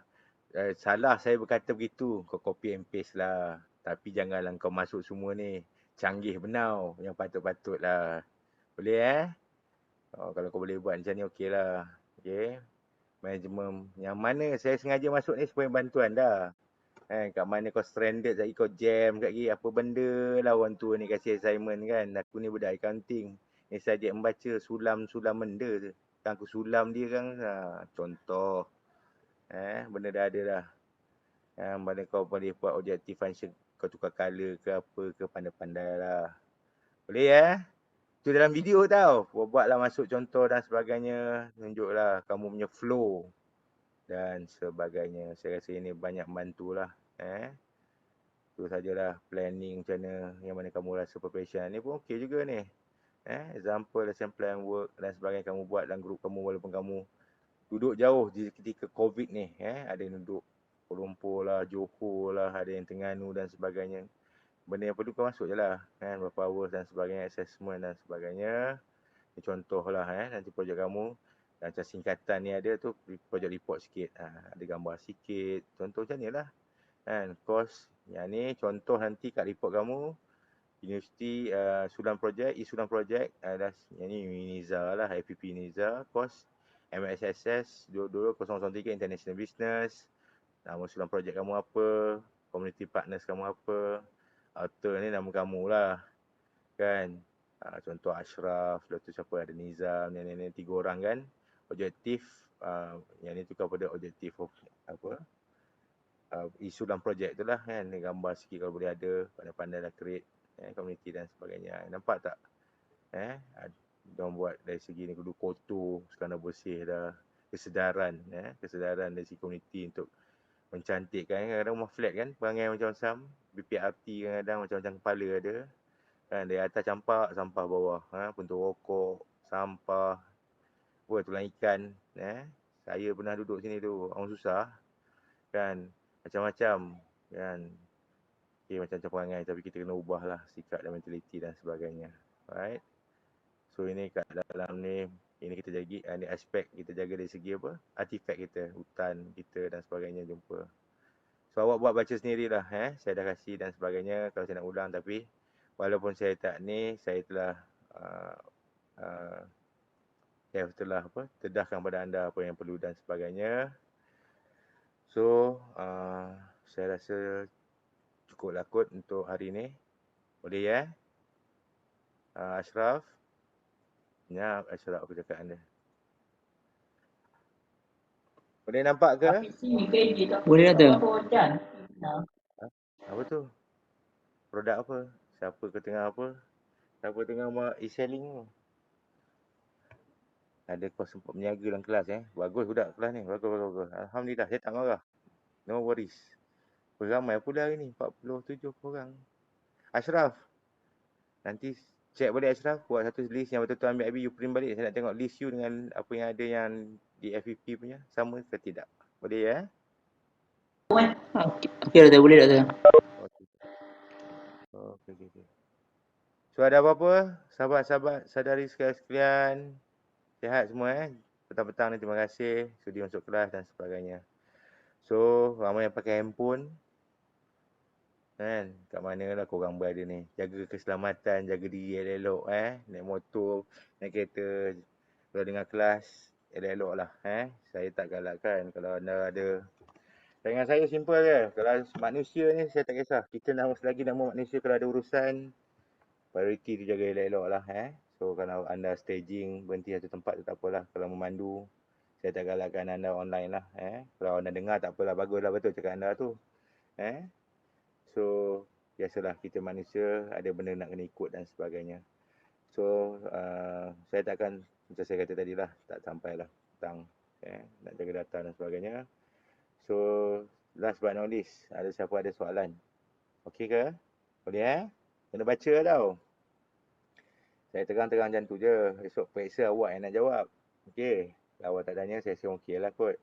Salah saya berkata begitu. Kau copy and paste lah. Tapi janganlah kau masuk semua ni. Canggih benau. Yang patut-patut lah. Boleh kalau kau boleh buat macam ni okey lah. Okay. Management. Yang mana saya sengaja masuk ni supaya bantu anda. Kat mana kau stranded lagi, kau jam kat lagi. Apa benda lah orang tua ni kasih assignment kan. Aku ni budak accounting. Ni saja membaca sulam-sulam benda je. Kan aku sulam dia kan. Contoh. Benda dah ada dah. Mana kau boleh buat objective function. Kau tukar colour ke apa ke, pandai-pandai lah. Boleh tu dalam video tau. Buatlah masuk contoh dan sebagainya. Tunjuklah kamu punya flow. Dan sebagainya. Saya rasa ini banyak bantulah. Tu sajalah planning macam mana. Yang mana kamu rasa preparation. Ni pun okey juga ni. Example, lesson plan, work dan sebagainya kamu buat dalam grup kamu walaupun kamu duduk jauh di ketika COVID ni. Ada yang duduk Kuala Lumpur lah, Johor lah, ada yang Terengganu dan sebagainya. Benda yang perlu kau masuk je lah. Berapa hours dan sebagainya, assessment dan sebagainya. Ini contoh lah nanti projek kamu. Macam singkatan ni ada tu, projek report sikit. Ada gambar sikit. Contoh macam ni lah. Course yang ni contoh nanti kat report kamu. Universiti sulam projek, sulam projek. Yang ni UNIZA lah, IPP UNIZA. Course MSSS 22003 International Business. Nama sulam projek kamu apa, community partners kamu apa, author ni nama kamu lah. Kan? Contoh Ashraf, lepas tu siapa ada Nizam, ni 3 orang kan. Objektif, yang ni tukar pada objektif isu dalam projek tu lah kan. Ni gambar sikit kalau boleh ada, pandai-pandai lah create community dan sebagainya. Nampak tak? Diorang buat dari segi ni kudu kotor, sekarang dah bersih dah. Kesedaran, kesedaran dari segi community untuk mencantikkan. Kadang-kadang rumah flat kan, perangai macam-macam. BPRT kadang-kadang macam-macam kepala ada. Dari atas campak, sampah bawah. Puntung rokok, sampah, tulang ikan. Saya pernah duduk sini tu, orang susah. Kan, macam-macam. Kan. Okay, macam-macam perangai tapi kita kena ubah lah sikap dan mentaliti dan sebagainya. Alright. So ini kat dalam ni, ini kita jaga, ni aspek kita jaga dari segi artifak kita, hutan kita dan sebagainya jumpa. So awak buat baca sendirilah. Saya dah kasih dan sebagainya kalau saya nak ulang, tapi walaupun saya tak ni, saya telah tedahkan pada anda apa yang perlu dan sebagainya. So saya rasa cukuplah kot untuk hari ni. Boleh Ashraf? Senyap Ashraf aku cakap anda. Boleh nampak ke? Boleh tak? Apa tu? Produk apa? Siapa ke tengah apa? Siapa tengah e-selling tu? Ada kau sempat berniaga dalam kelas Bagus budak kelas ni. Bagus. Alhamdulillah, saya tak marah. No worries. Beramai pula hari ni, 47 orang. Ashraf, nanti check balik Ashraf, buat satu list yang betul-betul ambil habis, you print balik. Saya nak tengok list you dengan apa yang ada yang di FVP punya, sama ke tidak. Boleh ya? Okey, Doktor. Boleh, Doktor. Okay. So ada apa-apa, sahabat-sahabat sadari sekalian, sihat semua Petang-petang ni terima kasih sudi masuk kelas dan sebagainya. So, ramai yang pakai handphone. Kan, kat mana lah korang berada ni. Jaga keselamatan, jaga diri elok-elok Naik motor, naik kereta, kalau dengar kelas, elok-elok lah Saya tak galakkan kalau anda ada. Dengan saya simple je. Kalau manusia ni saya tak kisah. Kita selagi nama manusia, kalau ada urusan, priority tu jaga elok-elok lah So kalau anda staging, berhenti satu tempat tu tak apalah. Kalau memandu, saya tak galakkan anda online lah Kalau anda dengar tak apalah, baguslah betul cakap anda tu So biasalah kita manusia, ada benda nak kena ikut dan sebagainya. So saya takkan, macam saya kata tadi lah, tak sampailah petang nak jaga data dan sebagainya. So last but not least, ada siapa ada soalan? Okey ke? Boleh Kena baca tau. Saya terang-terang macam tu je. Esok periksa awak yang nak jawab. Okey. Kalau awak tak tanya, saya rasa okey lah kot.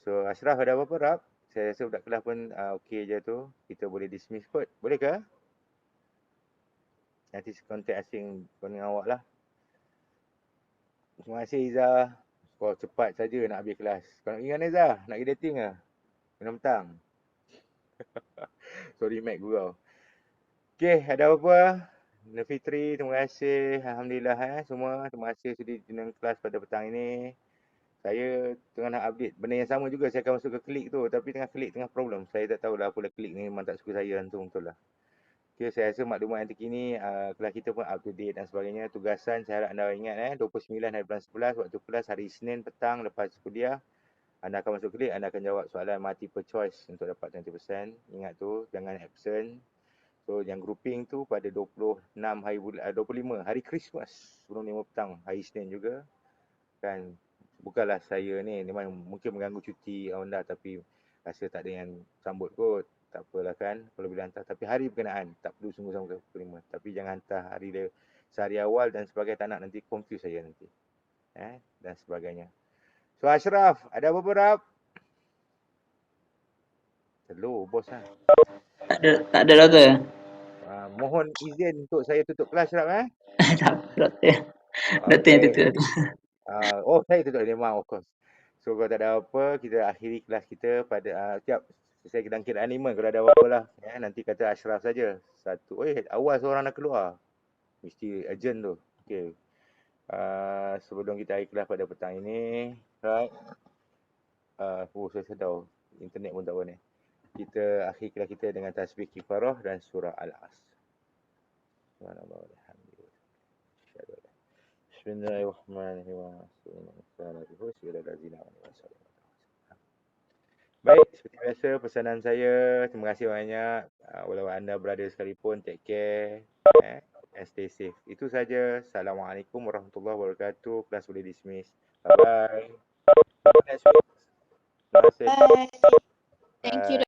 So Ashraf ada apa-apa Rab? Saya rasa budak kelas pun okey je tu. Kita boleh dismiss kot. Boleh ke? Nanti kontak asing dengan awak lah. Terima kasih Izzah. Kau cepat saja nak habis kelas. Kau nak pergi mana Izzah? Nak pergi dating ke? Minum petang. Sorry Mac gurau. Okay, ada apa-apa? Nafitri, terima kasih. Alhamdulillah semua. Terima kasih sudi jenang kelas pada petang ini. Saya tengah nak update. Benda yang sama juga saya akan masuk ke klik tu. Tapi tengah klik tengah problem. Saya tak tahulah apalah klik ni memang tak suka saya langsung betul lah. Okay, saya rasa maklumat yang terkini kelas kita pun up to date dan sebagainya. Tugasan saya harap anda ingat 29 hari bulan 11 waktu kelas hari Isnin petang lepas kuliah. Anda akan masuk klik, anda akan jawab soalan multiple choice untuk dapat 20%. Ingat tu, jangan absent. So yang grouping tu pada 26 hari 25 hari Christmas sebelum 5 petang hari Isnin juga. Kan bukanlah saya ni memang mungkin mengganggu cuti anda tapi rasa tak ada yang sambut kot. Tak apalah kan kalau boleh hantar, tapi hari berkenaan tak perlu sungguh sama ke 5. Tapi jangan hantar hari dia sehari awal dan sebagainya, tak nak nanti confuse saya nanti. Dan sebagainya. So Ashraf, ada apa-apa Rab? Hello bos lah. Tak ada, Doktor. Mohon izin untuk saya tutup kelas Rab Tak apa, Doktor. Doktor yang tutup. Oh saya tutup memang of course. So kalau tak ada apa, kita akhiri kelas kita pada siap. Saya sedang kira animal kalau ada apa-apa lah nanti kata Ashraf saja. Satu. Awal seorang nak keluar. Mesti urgent tu. Okey. Sebelum kita akhiri kelas pada petang ini, right. Saya sedar internet pun tak boleh. Kita akhiri kelas kita dengan tasbih kifarah dan surah Al-Asr. Subhanallah walhamdulillah. Bismillahirrahmanirrahim. Baik, seperti biasa pesanan saya, terima kasih banyak. Walau anda berada sekalipun, take care and stay safe. Itu saja. Assalamualaikum warahmatullahi wabarakatuh. Kelas boleh dismiss. Bye-bye. Next week. Terima kasih. Bye. Thank you.